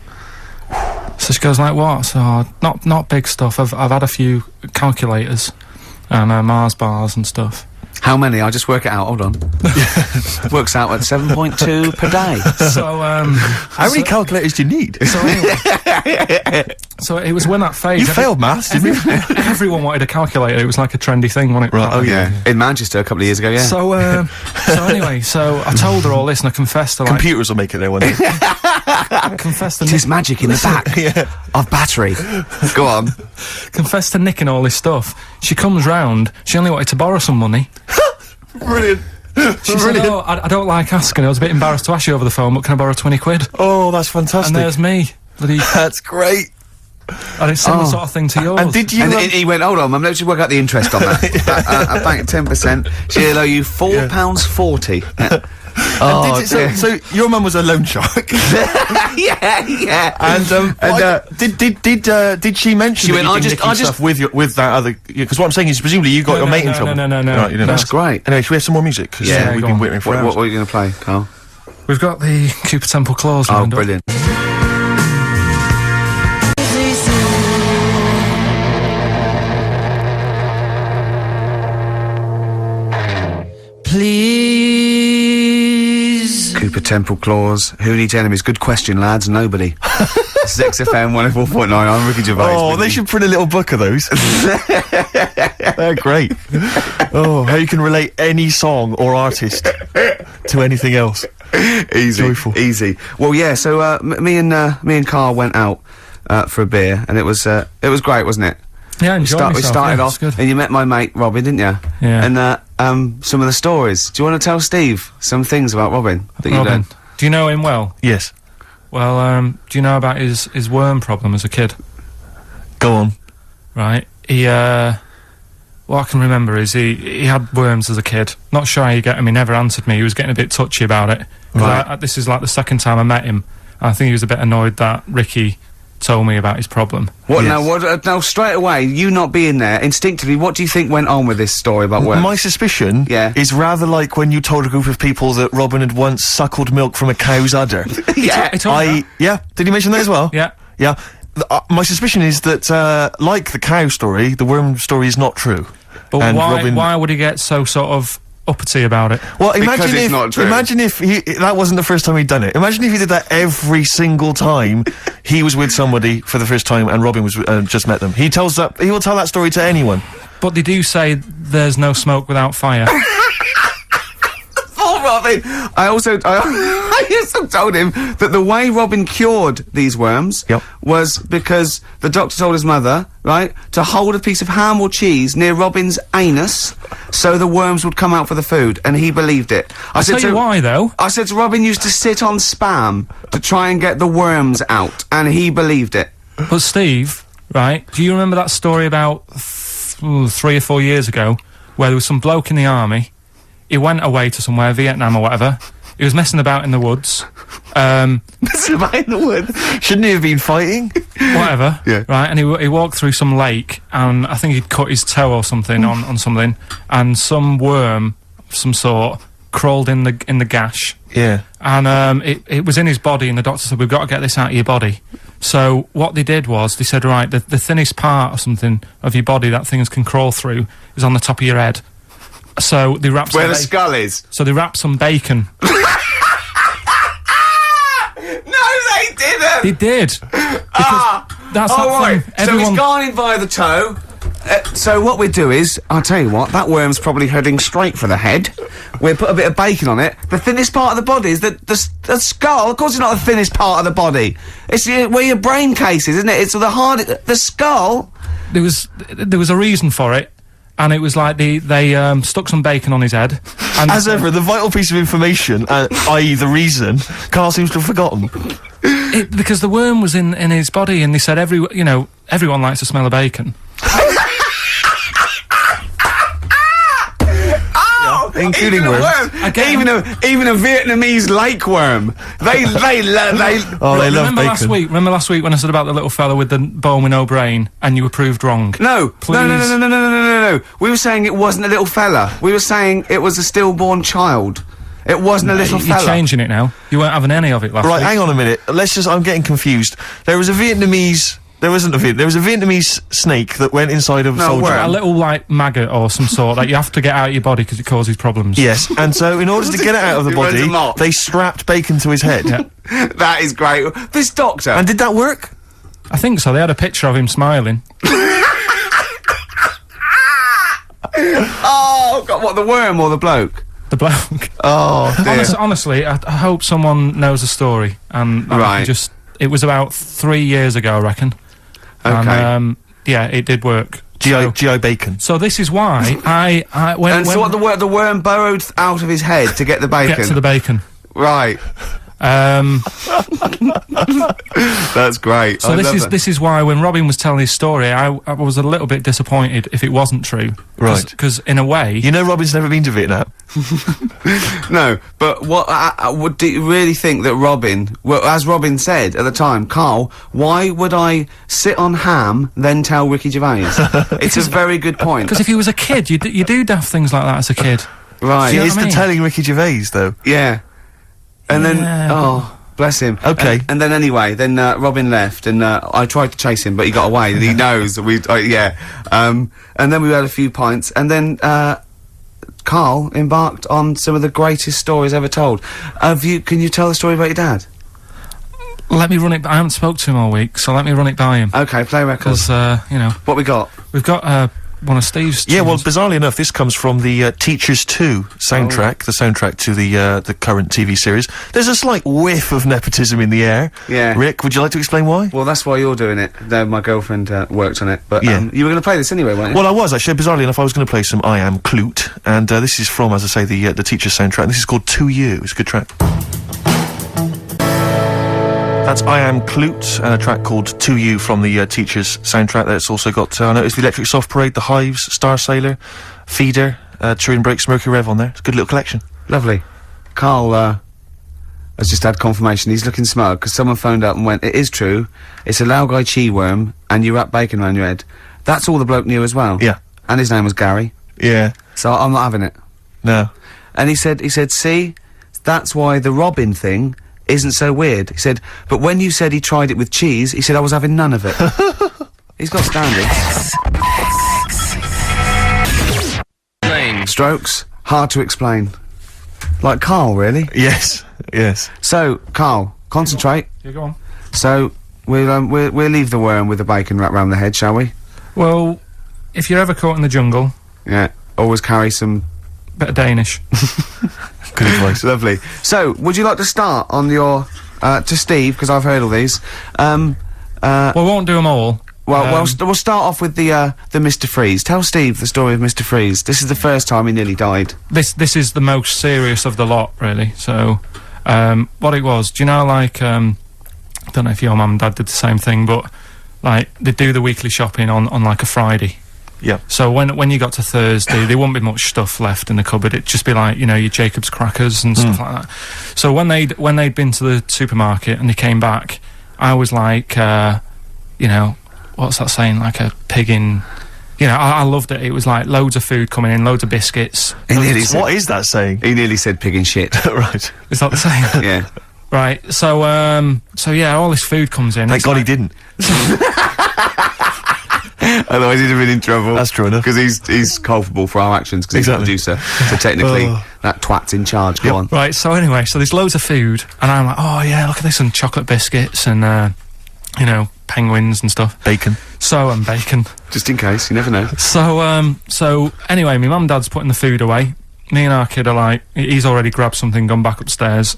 So she goes, like what? So, not big stuff, I've had a few calculators and Mars bars and stuff. How many? I'll just work it out, hold on. Works out at 7.2 per day. So, how many calculators do you need? So anyway, so it was when that phase... You failed maths, didn't you? Everyone wanted a calculator, it was like a trendy thing, wasn't it? Right, oh yeah. In Manchester a couple of years ago, yeah. So, anyway, so I told her all this and I confessed to, like... Computers will make it there one day. confessed to There's magic in the back of battery. Go on. Confessed to nicking all this stuff. She comes round, she only wanted to borrow some money. Brilliant. She said, oh, I don't like asking, I was a bit embarrassed to ask you over the phone, but can I borrow 20 quid? Oh, that's fantastic. And there's me. That's great. And it's similar sort of thing to yours. And did you... And he went, hold on, Mum, let's just work out the interest on that. I bank 10%. She'll owe you £4.40. Oh, so your mum was a loan shark. yeah. And did she mention She that went, you did stuff with that other? Because what I'm saying is, presumably you got your mate in trouble. No. Right, you know, That's great. Anyway, should we have some more music? Cause, Yeah, we've go been on. waiting for hours. What are you going to play, Carl? We've got the Cooper Temple Clause Oh, lined up. brilliant. Please. Cooper Temple Clause. Who needs enemies? Good question, lads. Nobody. This is XFM 104.9. I'm Ricky Gervais. Oh, they should print a little book of those. They're great. Oh, how you can relate any song or artist to anything else. Easy. Joyful. Easy. Well, yeah, so me and Karl went out for a beer, and it was great, wasn't it? Yeah, I enjoyed we myself, started yeah, off, it's good. and you met my mate Robin, didn't you? Yeah. And some of the stories. Do you want to tell Steve some things about Robin that you Robin, learned? do you know him well? Yes. Well, do you know about his worm problem as a kid? Go on. Right. He, what I can remember is he had worms as a kid. Not sure how you get him. He never answered me. He was getting a bit touchy about it. 'Cause Right. this is like the second time I met him. I think he was a bit annoyed that Ricky told me about his problem. What Yes. now? Straight away, you not being there, instinctively, what do you think went on with this story about worms? My suspicion Yeah. is rather like when you told a group of people that Robin had once suckled milk from a cow's udder. Yeah. He told me that. Yeah, did he mention that as well? Yeah. Yeah. My suspicion is that, like the cow story, the worm story is not true. But And why, Robin- why would he get so sort of uppity about it? Well, Because imagine it's if not true. imagine if that wasn't the first time he'd done it. Imagine if he did that every single time he was with somebody for the first time and Robin was just met them. He will tell that story to anyone. But they do say there's no smoke without fire. Oh, Robin! I also told him that the way Robin cured these worms Yep. was because the doctor told his mother, right, to hold a piece of ham or cheese near Robin's anus so the worms would come out for the food, and he believed it. I'll tell you why, though. I said to Robin used to sit on spam to try and get the worms out, and he believed it. But Steve, right, do you remember that story about 3 or 4 years ago where there was some bloke in the army? He went away to somewhere, Vietnam or whatever. He was messing about in the woods. Surviving the woods. Shouldn't he have been fighting? Whatever. Yeah. Right, and he walked through some lake, and I think he'd cut his toe or something on something, and some worm of some sort crawled in the gash, Yeah. and it was in his body, and the doctor said, we've got to get this out of your body. So what they did was, they said, right, the thinnest part or something of your body that things can crawl through is on the top of your head. So they wrapped Where the some skull is. so they wrapped some bacon. No, they didn't! They did. Because that's Oh, that right. thing. So Everyone, he's gone in via the toe. So what we do is, I'll tell you what, that worm's probably heading straight for the head. We'll put a bit of bacon on it. The thinnest part of the body is the skull. Of course it's not the thinnest part of the body. It's where your brain case is, isn't it? It's the skull. there was a reason for it, and it was like they stuck some bacon on his head. And As ever, the vital piece of information, i.e. the reason, Karl seems to have forgotten. because the worm was in his body, and they said everyone likes the smell of bacon. Including even worms. a worm. Even a Vietnamese lake worm. They Oh, they love Remember bacon. last week when I said about the little fella with the bone with no brain, and you were proved wrong? No, Please. no. We were saying it wasn't a little fella. We were saying it was a stillborn child. It wasn't a little You're fella. changing it now. You weren't having any of it last Right, week. hang on a minute. I'm getting confused. There was a Vietnamese snake that went inside of a No, soldier. worm. A little like maggot or some sort that you have to get out of your body because it causes problems. Yes, and so in order to get it out of the It runs body, amok. they strapped bacon to his head. Yeah. That is great. This doctor. And did that work? I think so. They had a picture of him smiling. Oh God! What, the worm or the bloke? The bloke. Oh dear. Honestly, I hope someone knows the story. And I Right. can it was about 3 years ago, I reckon. Okay. And, yeah, it did work. GI bacon. So this is why I when And so what? The worm burrowed out of his head to get the bacon. get to the bacon. Right. That's great. So I this love is it. this is why when Robin was telling his story, I was a little bit disappointed if it wasn't true. Right. Because in a way, You know Robin's never been to Vietnam. No, but what do you really think that Robin? Well, as Robin said at the time, Karl, why would I sit on ham then tell Ricky Gervais? It's a very good point. because if he was a kid, you do daft things like that as a kid. Right. Do you He know is what I the mean? telling Ricky Gervais, though. Yeah. And Yeah, then, oh, bless him. Okay. And then anyway, then Robin left, and I tried to chase him, but he got away. And he knows that yeah. And then we had a few pints, and then Karl embarked on some of the greatest stories ever told. Can you tell the story about your dad? Let me run it. I haven't spoke to him all week, so let me run it by him. Okay, play record. Because What we got? we've got one of Steve's Yeah, well, tunes. bizarrely enough, this comes from the Teachers 2 soundtrack, the soundtrack to the current TV series. There's a slight whiff of nepotism in the air. Yeah. Rick, would you like to explain why? Well, that's why you're doing it. My girlfriend worked on it, but Yeah. you were going to play this anyway, weren't you? Well, I was actually. Bizarrely enough, I was going to play some I Am Clute, and this is from, as I say, the Teachers soundtrack. This is called To You. It's a good track. That's I Am Clute, and a track called To You from the Teachers soundtrack. That's also got, I noticed, the Electric Soft Parade, the Hives, Star Sailor, Feeder, Turin Breaks, Mercury Rev on there. It's a good little collection. Lovely. Karl has just had confirmation. He's looking smug because someone phoned up and went, "It is true. It's a Laogai chi worm, and you wrap bacon around your head." That's all the bloke knew as well. Yeah. And his name was Gary. Yeah. So I'm not having it. No. And he said, see, that's why the Robin thing isn't so weird. He said, but when you said he tried it with cheese, he said I was having none of it. He's got standards. Strokes, hard to explain. Like Karl, really. Yes. Yes. So, Karl, concentrate. Yeah, go on. So, we'll leave the worm with the bacon wrapped round the head, shall we? Well, if you're ever caught in the jungle, Yeah. Always carry some... bit of Danish. Good advice. Lovely. So, would you like to start on your... to Steve, because I've heard all these. Well, we won't do them all. We'll start off with the Mr. Freeze. Tell Steve the story of Mr. Freeze. This is the first time he nearly died. This is the most serious of the lot, really. So, what it was, do you know, like, I don't know if your mum and dad did the same thing, but, like, they do the weekly shopping on like, a Friday. Yeah. So when you got to Thursday, there wouldn't be much stuff left in the cupboard. It'd just be like, you know, your Jacob's crackers and stuff like that. So when they'd been to the supermarket and they came back, I was like, you know, what's that saying? Like a pig in... You know, I loved it. It was like loads of food coming in, loads of biscuits. What is that saying? He nearly said pig and shit. Right. Is that the saying? Yeah. Right. So yeah, all this food comes in. Thank It's God he like- didn't. Otherwise he'd have been in trouble. That's true enough. Because he's culpable for our actions, because Exactly. he's the producer. So technically, that twat's in charge. Go on. Right, so anyway, so there's loads of food, and I'm like, oh yeah, look at this, and chocolate biscuits, and, you know, penguins and stuff. Bacon. And bacon. Just in case, you never know. So anyway, my mum and dad's putting the food away. Me and our kid are like, he's already grabbed something, gone back upstairs.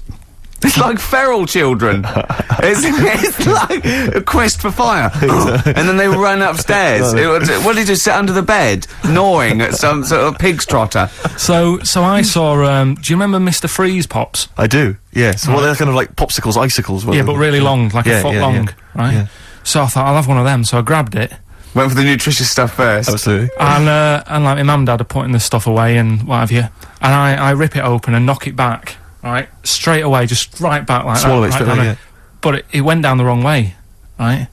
It's like feral children. it's like a quest for fire. And then they run upstairs. What did he do, sit under the bed, gnawing at some sort of pig's trotter? So I saw, do you remember Mr. Freeze Pops? I do, yes. Well, they're kind of like popsicles, icicles. Yeah, but really long, like a foot long, right? Yeah. So I thought, I'll have one of them, so I grabbed it. Went for the nutritious stuff first. Absolutely. And like my mum and dad are putting the stuff away and what have you. And I rip it open and knock it back, right? Straight away, just right back like Swallow that. it straight right away, down But it went down the wrong way, right?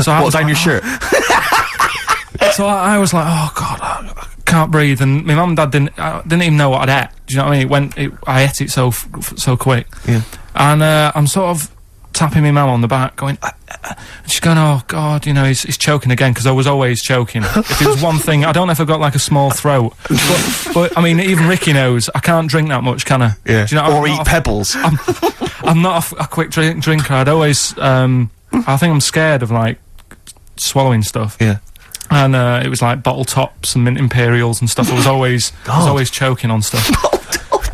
So I was down like, your shirt? So I was like, oh God, I can't breathe. And my mum and dad didn't even know what I'd ate. Do you know what I mean? I ate it so quick. Yeah. And I'm sort of tapping my mum on the back, going, and she's going, oh God, you know, he's choking again, because I was always choking. If it was one thing, I don't know if I've got like a small throat, but I mean, even Ricky knows I can't drink that much, can I? Yeah. Do you know, or eat pebbles. I'm not a quick drinker. I'd always, I think I'm scared of like swallowing stuff. Yeah. And it was like bottle tops and mint imperials and stuff. I was always choking on stuff.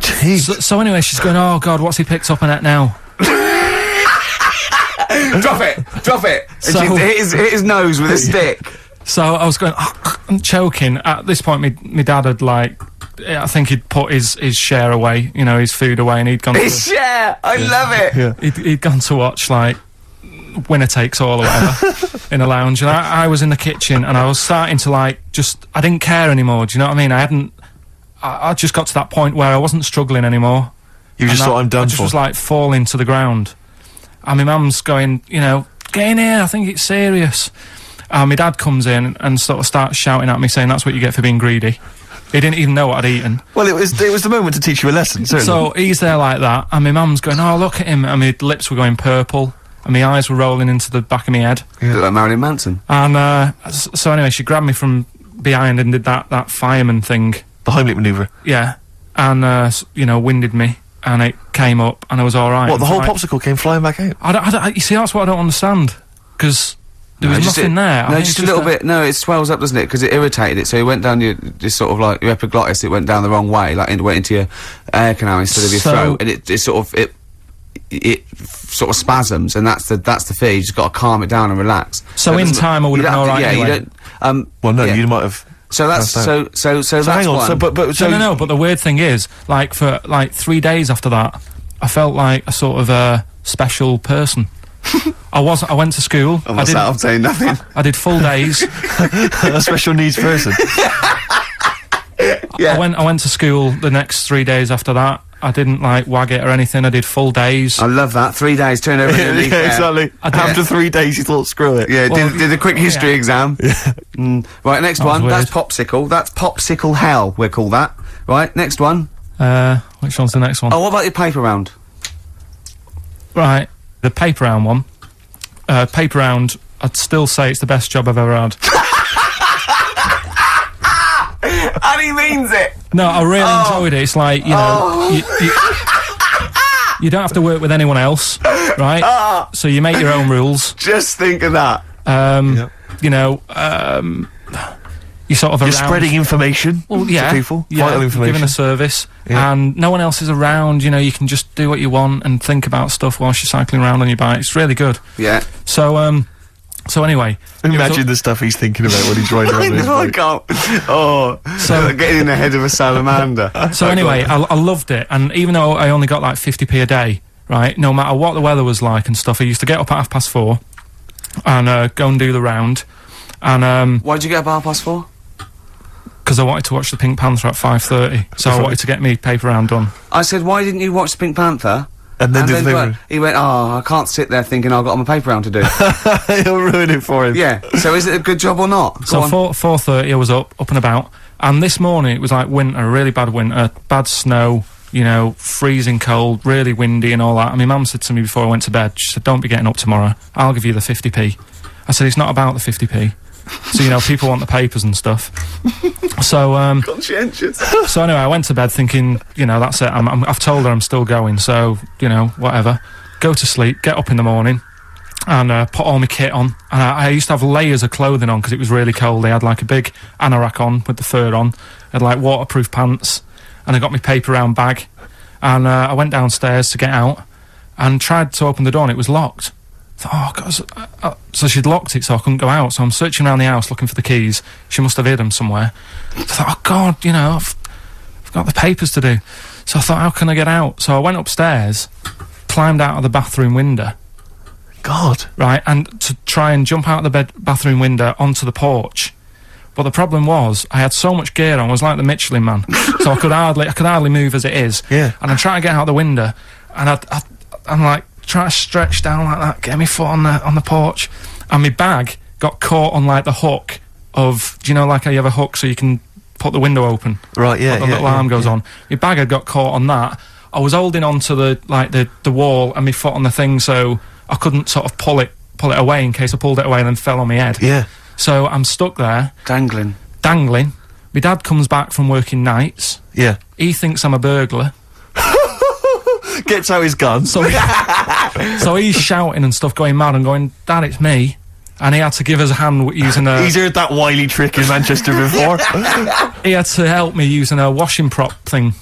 Jeez. So anyway, she's going, oh God, what's he picked up on it now? Drop it. And So- she hit his nose with a stick. So I was going, I'm choking. At this point, my dad had like, I think he'd put his share away, you know, his food away, and he'd gone. His share. I love it. Yeah. He'd gone to watch like Winner Takes All or whatever in a lounge, and I was in the kitchen, and I was starting to like I didn't care anymore. Do you know what I mean? I just got to that point where I wasn't struggling anymore. You just And thought, I'm done I just for. was like falling to the ground. And my mum's going, you know, get in here, I think it's serious. And my dad comes in and sort of starts shouting at me, saying that's what you get for being greedy. He didn't even know what I'd eaten. Well, it was the moment to teach you a lesson, certainly. So he's there like that, and my mum's going, oh, look at him. And my lips were going purple, and my eyes were rolling into the back of my head. You look like Marilyn Manson. And so anyway, she grabbed me from behind and did that fireman thing. the Heimlich manoeuvre. Yeah. And, you know, winded me. And it came up, and I was all right. What, the whole Like, popsicle came flying back out? you see, that's what I don't understand. Because There was nothing there. I No, think just it's a little bit. No, it swells up, doesn't it? Because it irritated it. So it went down your sort of like your epiglottis. It went down the wrong way, like it went into your air canal instead of your throat, and it sort of sort of spasms, and that's the fear. You just got to calm it down and relax. So in time, I would have been all right. Yeah, anyway. you don't. Well, no, yeah. you might have. So that's so that's hang on. one. So, but so No. But the weird thing is, like for like 3 days after that, I felt like a sort of special person. I went to school. I'm saying nothing. I did full days. a special needs person. Yeah. I went to school the next 3 days after that. I didn't like wag it or anything. I did full days. I love that. 3 days, turn over yeah, a leaf. exactly. After 3 days, you thought, screw it. Yeah, Well, did a quick history exam. Right, next one. weird. That's popsicle. That's popsicle hell. We'll call that. Right, next one. Which one's the next one? Oh, what about your paper round? Right, the paper round one. Paper round, I'd still say it's the best job I've ever had. And he means it. No, I really enjoyed it. It's like, you know, you don't have to work with anyone else, right? So you make your own rules. Just think of that. You know, you sort of You're around. spreading information Well, to yeah, people. yeah, Vital information. giving a service, Yeah. and no one else is around. You know, you can just do what you want and think about stuff whilst you're cycling around on your bike. It's really good. Yeah. So anyway, Imagine the stuff he's thinking about when he's riding around his I bike. can't. Oh, So- getting in the head of a salamander. So anyway, I loved it, and even though I only got like 50p a day, right, no matter what the weather was like and stuff, I used to get up at 4:30 and go and do the round, and Why did you get up at 4:30? because I wanted to watch the Pink Panther at 5:30, so I wanted to get me paper round done. I said, why didn't you watch Pink Panther? And then do the what? paper. He went, I can't sit there thinking I've got my paper round to do. He'll ruin it for him. Yeah. So is it a good job or not? So 4:30 I was up and about, and this morning it was like winter, really bad winter, bad snow, you know, freezing cold, really windy and all that. And my mum said to me before I went to bed, she said, don't be getting up tomorrow, I'll give you the 50p. I said, it's not about the 50p. So, you know, people want the papers and stuff. So, Conscientious. so anyway, I went to bed thinking, you know, that's it, I've told her I'm still going, so, you know, whatever. Go to sleep, get up in the morning, and put all my kit on. And I used to have layers of clothing on because it was really cold. I had like a big anorak on with the fur on. I had like waterproof pants, and I got my paper round bag. And I went downstairs to get out and tried to open the door, and it was locked. I thought, oh, God. So she'd locked it, so I couldn't go out. So I'm searching around the house looking for the keys. She must have hid them somewhere. I thought, oh, God, you know, I've got the papers to do. So I thought, how can I get out? So I went upstairs, climbed out of the bathroom window. God. Right, and to try and jump out of the bathroom window onto the porch. But the problem was, I had so much gear on, I was like the Michelin Man. So I could hardly move as it is. Yeah. And I'm trying to get out the window, and I'm like, trying to stretch down like that, get my foot on the porch, and my bag got caught on like the hook of, do you know, like how you have a hook so you can put the window open? Right, yeah, The little arm goes on. My bag had got caught on that. I was holding on to the wall and my foot on the thing, so I couldn't sort of pull it away in case I pulled it away and then fell on my head. Yeah. So I'm stuck there, Dangling. My dad comes back from working nights. Yeah. He thinks I'm a burglar. Gets out his gun. So he's shouting and stuff, going mad and going, Dad, it's me. And he had to give us a hand using a... He's heard that wily trick in Manchester before. He had to help me using a washing prop thing,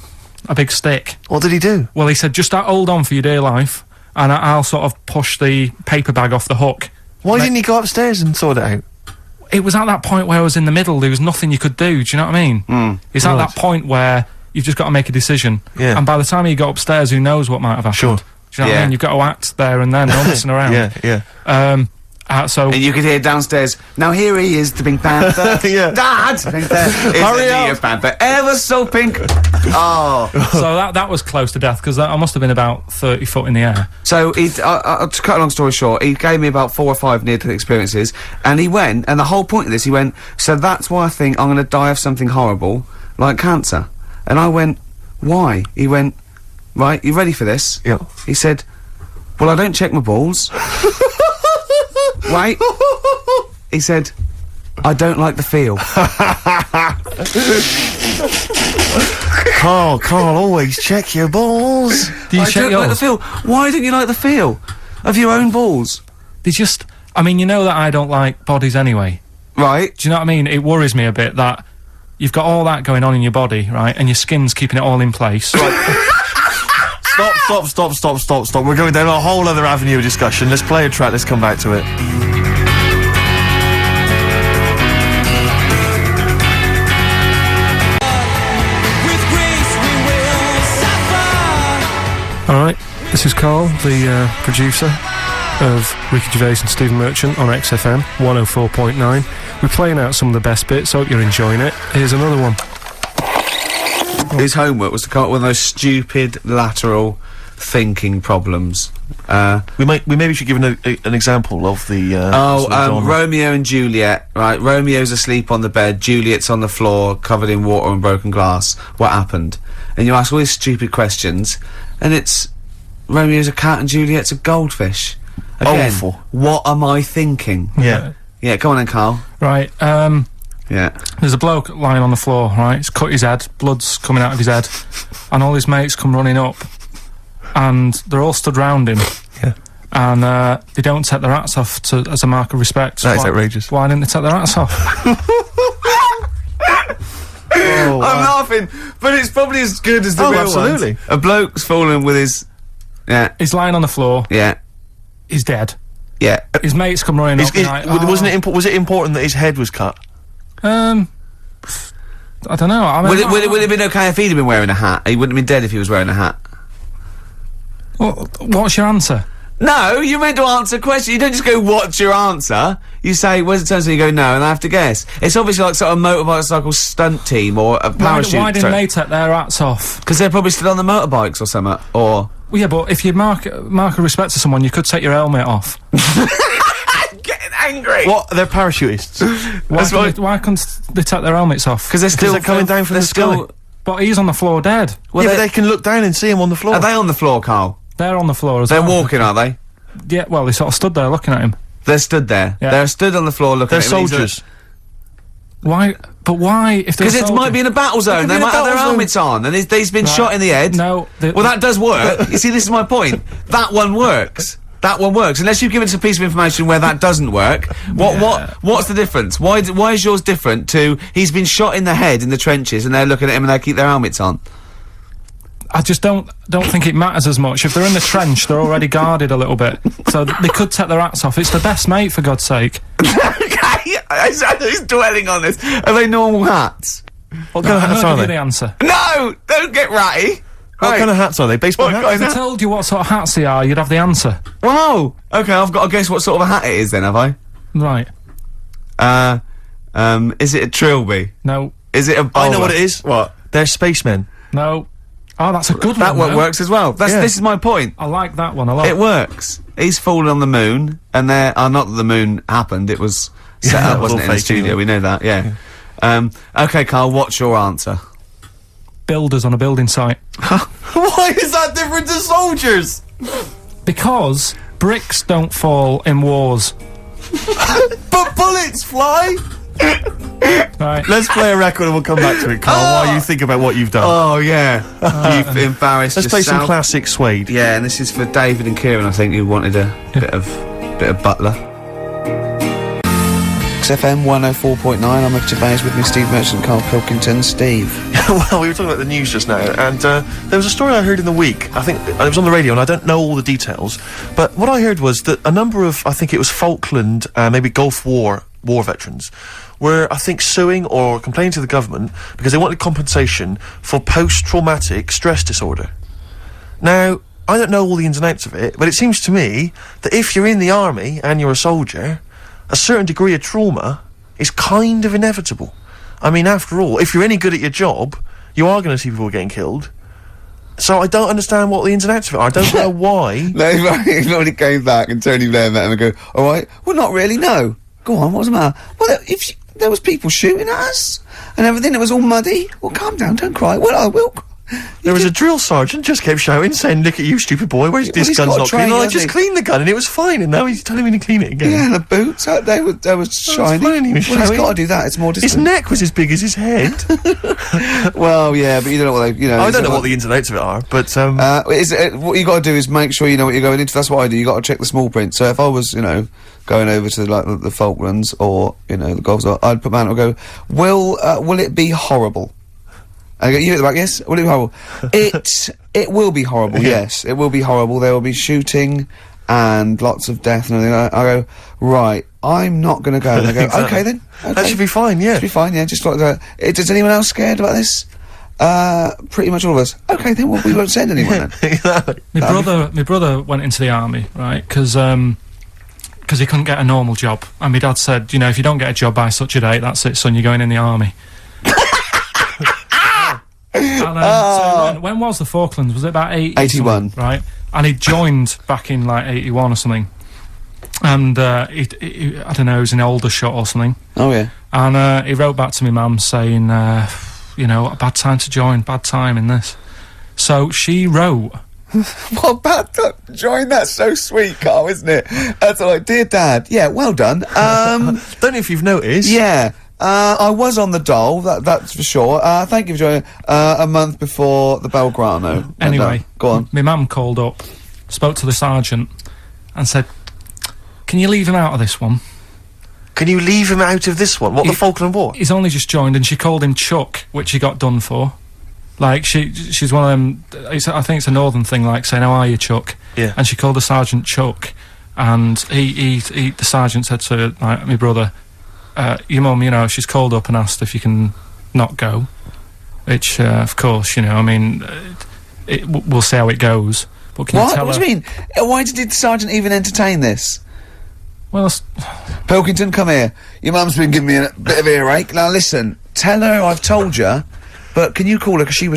a big stick. What did he do? Well, he said, just hold on for your dear life, and I'll sort of push the paper bag off the hook. Why didn't he go upstairs and sort it out? It was at that point where I was in the middle, there was nothing you could do, do you know what I mean? It's at that point where you've just got to make a decision. Yeah. And by the time you got upstairs, who knows what might have happened. Sure. Do you know what I mean? You've got to act there and then, no messing around. Yeah. So And you could hear downstairs, now here he is, the Pink Panther. Yeah. Dad! Pink Panther. Hurry Isn't he up. a Panther? Ever so pink. Oh. so that was close to death, because I must have been about 30 foot in the air. So, to cut a long story short, he gave me about 4 or 5 near-death experiences, and he went, and the whole point of this, he went, so that's why I think I'm going to die of something horrible, like cancer. And I went, why? He went, right, you ready for this? Yeah. He said, well, I don't check my balls. Wait. He said, I don't like the feel. Karl, always check your balls. Do you I check don't like the yours? feel. Why don't you like the feel of your own balls? They just... I mean, you know that I don't like bodies anyway. Right. Do you know what I mean? It worries me a bit that you've got all that going on in your body, right? And your skin's keeping it all in place. Stop. We're going down a whole other avenue of discussion. Let's play a track, let's come back to it. Alright, this is Karl, the producer of Ricky Gervais and Stephen Merchant on XFM 104.9. We're playing out some of the best bits, hope you're enjoying it. Here's another one. His homework was to come up with one of those stupid lateral thinking problems. We maybe should give an example of the. Romeo and Juliet. Right, Romeo's asleep on the bed, Juliet's on the floor, covered in water and broken glass. What happened? And you ask all these stupid questions, and it's Romeo's a cat and Juliet's a goldfish. Again, awful. What am I thinking? Yeah. Yeah, come on then, Karl. Right, Yeah. there's a bloke lying on the floor, right? He's cut his head, blood's coming out of his head, and all his mates come running up, and they're all stood round him. Yeah. And they don't take their hats off as a mark of respect. That is outrageous. Why didn't they take their hats off? I'm laughing, but it's probably as good as the real absolutely. ones. A bloke's fallen with his... Yeah. He's lying on the floor. Yeah. He's dead. Yeah. His mates come running up. Like, Was it important that his head was cut? I don't know. I mean, Would it have been okay if he'd have been wearing a hat? He wouldn't have been dead if he was wearing a hat. What's your answer? No, you're meant to answer a question. You don't just go, what's your answer? You say, where's it turns out, you go, no, and I have to guess. It's obviously like sort of motorcycle stunt team or a parachute. Why didn't they take their hats off? Because they're probably still on the motorbikes or something, or... Well, yeah, but if you mark a respect to someone, you could take your helmet off. I'm getting angry! What? They're parachutists. Why couldn't they take their helmets off? Because they're coming down from the sky. But he's on the floor dead. Well, yeah, but they can look down and see him on the floor. Are they on the floor, Karl? They're on the floor as They're well. walking, are they? Yeah, well, they sort of stood there looking at him. They're stood there. Yeah. They're stood on the floor looking They're at him. soldiers. Why? But why? If Because it might be in a battle zone. They might have their helmets on, and he's been shot in the head. No. Well, that does work. You see, this is my point. That one works. That one works. Unless you've given us a piece of information where that doesn't work. What's the difference? Why is yours different to he's been shot in the head in the trenches, and they're looking at him and they keep their helmets on? I just don't think it matters as much. If they're in the trench, they're already guarded a little bit, so they could take their hats off. It's the best mate, for God's sake. Okay, he's dwelling on this. Are they normal hats? What kind of hats are Give you they? the answer. No, don't get ratty. What kind of hats are they? Baseball hats? If I told you what sort of hats they are, you'd have the answer. Wow. Okay, I've got to guess what sort of a hat it is then, have I? Right. Is it a trilby? No. Is it a bowler? I know what it is. What? They're spacemen. No. Oh, that's a good That one. one works as well. This is my point. I like that one a lot. It works. He's fallen on the moon, and not that the moon happened, it was set up, wasn't it, in the fake, studio, yeah. we know that, yeah. Okay, Karl, what's your answer? Builders on a building site. Why is that different to soldiers? Because bricks don't fall in wars. But bullets fly! Right. Let's play a record and we'll come back to it, Karl, while you think about what you've done. Oh, yeah. You've embarrassed Let's play yourself. some classic Suede. Yeah, and this is for David and Kieran, I think, who wanted a bit of Butler. XFM 104.9, I'm Ricky Gervais, with me Steve Merchant, Karl Pilkington. Steve. Well, we were talking about the news just now, and there was a story I heard in the week. I think it was on the radio, and I don't know all the details. But what I heard was that a number of, I think it was Falkland, maybe Gulf War veterans, were, I think, suing or complaining to the government because they wanted compensation for post-traumatic stress disorder. Now, I don't know all the ins and outs of it, but it seems to me that if you're in the army and you're a soldier, a certain degree of trauma is kind of inevitable. I mean, after all, if you're any good at your job, you are going to see people getting killed. So I don't understand what the ins and outs of it are. I don't know why. No, he already came back and Tony Blair met him and go, all right, well, not really, no. Go on, what's the matter? Well, there was people shooting at us and everything, it was all muddy. Well, calm down, don't cry. Well, I will. There was a drill sergeant just kept shouting, saying, "Look at you, stupid boy, where's this he's gun's got a not clean?" train, And I hasn't just he? cleaned the gun and it was fine, and now he's telling me to clean it again. Yeah, the boots, they were shiny. fine, he was Well, he's showing. got to do that. It's more His discipline. neck was as big as his head. Well, yeah, but you don't know what they. I don't know what the ins and outs of it are, but what you got to do is make sure you know what you're going into. That's what I do. You got to check the small print. So if I was, going over to the Falklands or the Gulf, I'd put my hand up and go, will it be horrible? I go, you at the back, yes. Will it be horrible? It will be horrible. Yes, it will be horrible. There will be shooting and lots of death and everything. I go, right. I'm not going to go. And I go, Exactly. okay then. Okay. that should be fine. Yeah. Should be fine. Yeah, just like that. Is anyone else scared about this? Pretty much all of us. Okay, then we won't send anyone then. Exactly. My brother went into the army, right? Because he couldn't get a normal job, and my dad said, if you don't get a job by such a date, that's it, son. You're going in the army. So when was the Falklands? Was it about 81? Right, and he joined back in like 81 or something. And he I don't know, he was in Aldershot or something. Oh yeah. And he wrote back to my mum saying, a bad time to join, bad time in this. So she wrote. What bad time to join? That's so sweet, Carl, isn't it? That's like, dear Dad. Yeah, well done. Don't know if you've noticed. Yeah. I was on the dole, that's for sure. Thank you for joining. A month before the Belgrano. Anyway, go on. My mum called up, spoke to the sergeant, and said, "Can you leave him out of this one? Can you leave him out of this one? What, the Falkland War? He's only just joined," and she called him Chuck, which he got done for. Like, she's one of them, I think it's a northern thing, like saying, "How are you, Chuck?" Yeah. And she called the sergeant Chuck, and the sergeant said to my brother, "Your mum, she's called up and asked if you can not go," which, of course, we'll see how it goes. But can you tell What do you mean? Why did the sergeant even entertain this? Well, Pilkington, come here. Your mum's been giving me a bit of earache. Now listen, tell her I've told you, but can you call her, because she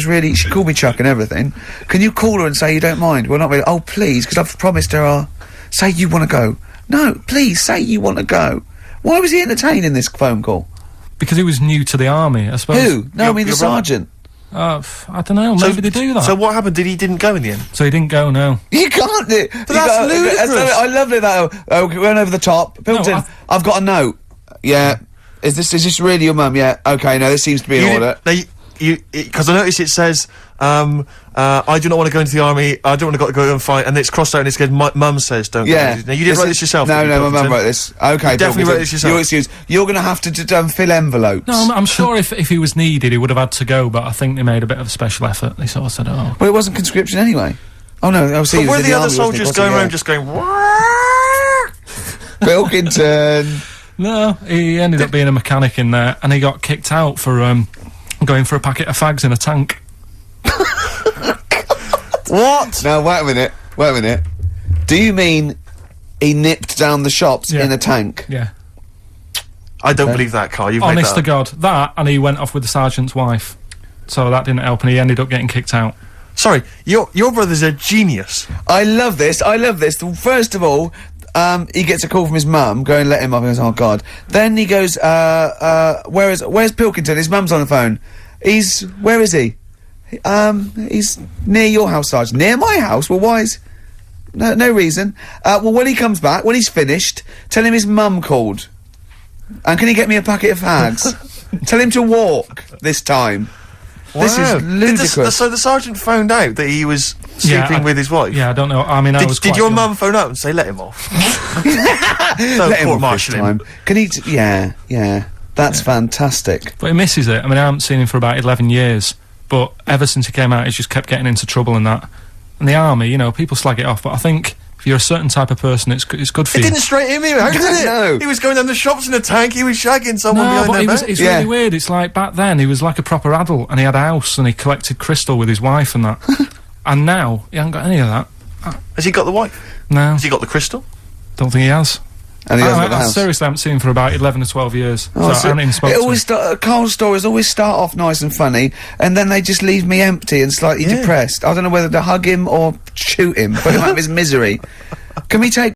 called me Chuck and everything. Can you call her and say you don't mind? Well, not really. Oh, please, because I've promised her say you want to go. No, please, say you want to go. Why was he entertaining this phone call? because he was new to the army, I suppose. Who? No, I mean the sergeant. I don't know, maybe they do that. So what happened? He didn't go in the end? So he didn't go, no. You can't do. But that's ludicrous. I love it. We're going over the top. Pilkington, I've got a note. Yeah. Is this really your mum? Yeah. Okay. No, this seems to be in order. Because I noticed it says, I do not want to go into the army. I don't want to go and fight, and it's crossed out and it says, "Mum says don't." Yeah. Go. Now you didn't write this yourself. No, did you, my mum Pilkington? wrote this. Okay. You definitely wrote this yourself. Your excuse. You're going to have to fill envelopes. No, I'm sure if he was needed, he would have had to go, but I think they made a bit of a special effort. They sort of said, oh. Well, it wasn't conscription anyway. Oh no, I was. But were the other soldiers going around just going, Pilkington? No, he ended up being a mechanic in there, and he got kicked out for going for a packet of fags in a tank. What? Now, wait a minute. Do you mean he nipped down the shops in a tank? Yeah. I don't believe that, Karl. You've made Honest that to God. That, and he went off with the sergeant's wife. So that didn't help, and he ended up getting kicked out. Sorry, your brother's a genius. I love this. First of all, he gets a call from his mum, go and let him up, and he goes, oh God. Then he goes, where's Pilkington? His mum's on the phone. Where is he? He's near your house, Sergeant. Near my house? Well, why is... No reason. Well, when he comes back, when he's finished, tell him his mum called. And can he get me a packet of fags? Tell him to walk this time. Wow. This is ludicrous. So the sergeant found out that he was sleeping with his wife? Yeah, I don't know. I mean, Did your mum phone up and say, let him off? Let him off this time. Can he... Yeah. That's fantastic. But he misses it. I mean, I haven't seen him for about 11 years. But ever since he came out, he's just kept getting into trouble and that. And the army, people slag it off. But I think if you're a certain type of person, it's good for you. It didn't straight him out, did it? No. He was going down the shops in a tank, he was shagging someone behind their back. It's really weird. It's like back then, he was like a proper adult, and he had a house, and he collected crystal with his wife and that. And now, he hasn't got any of that. Has he got the wife? No. Has he got the crystal? Don't think he has. And he hasn't got the house. Seriously, I haven't seen him for about 11 or 12 years. Oh, so I haven't even spoken to him. Carl's stories always start off nice and funny, and then they just leave me empty and slightly depressed. I don't know whether to hug him or shoot him, put him out of his misery. Can we take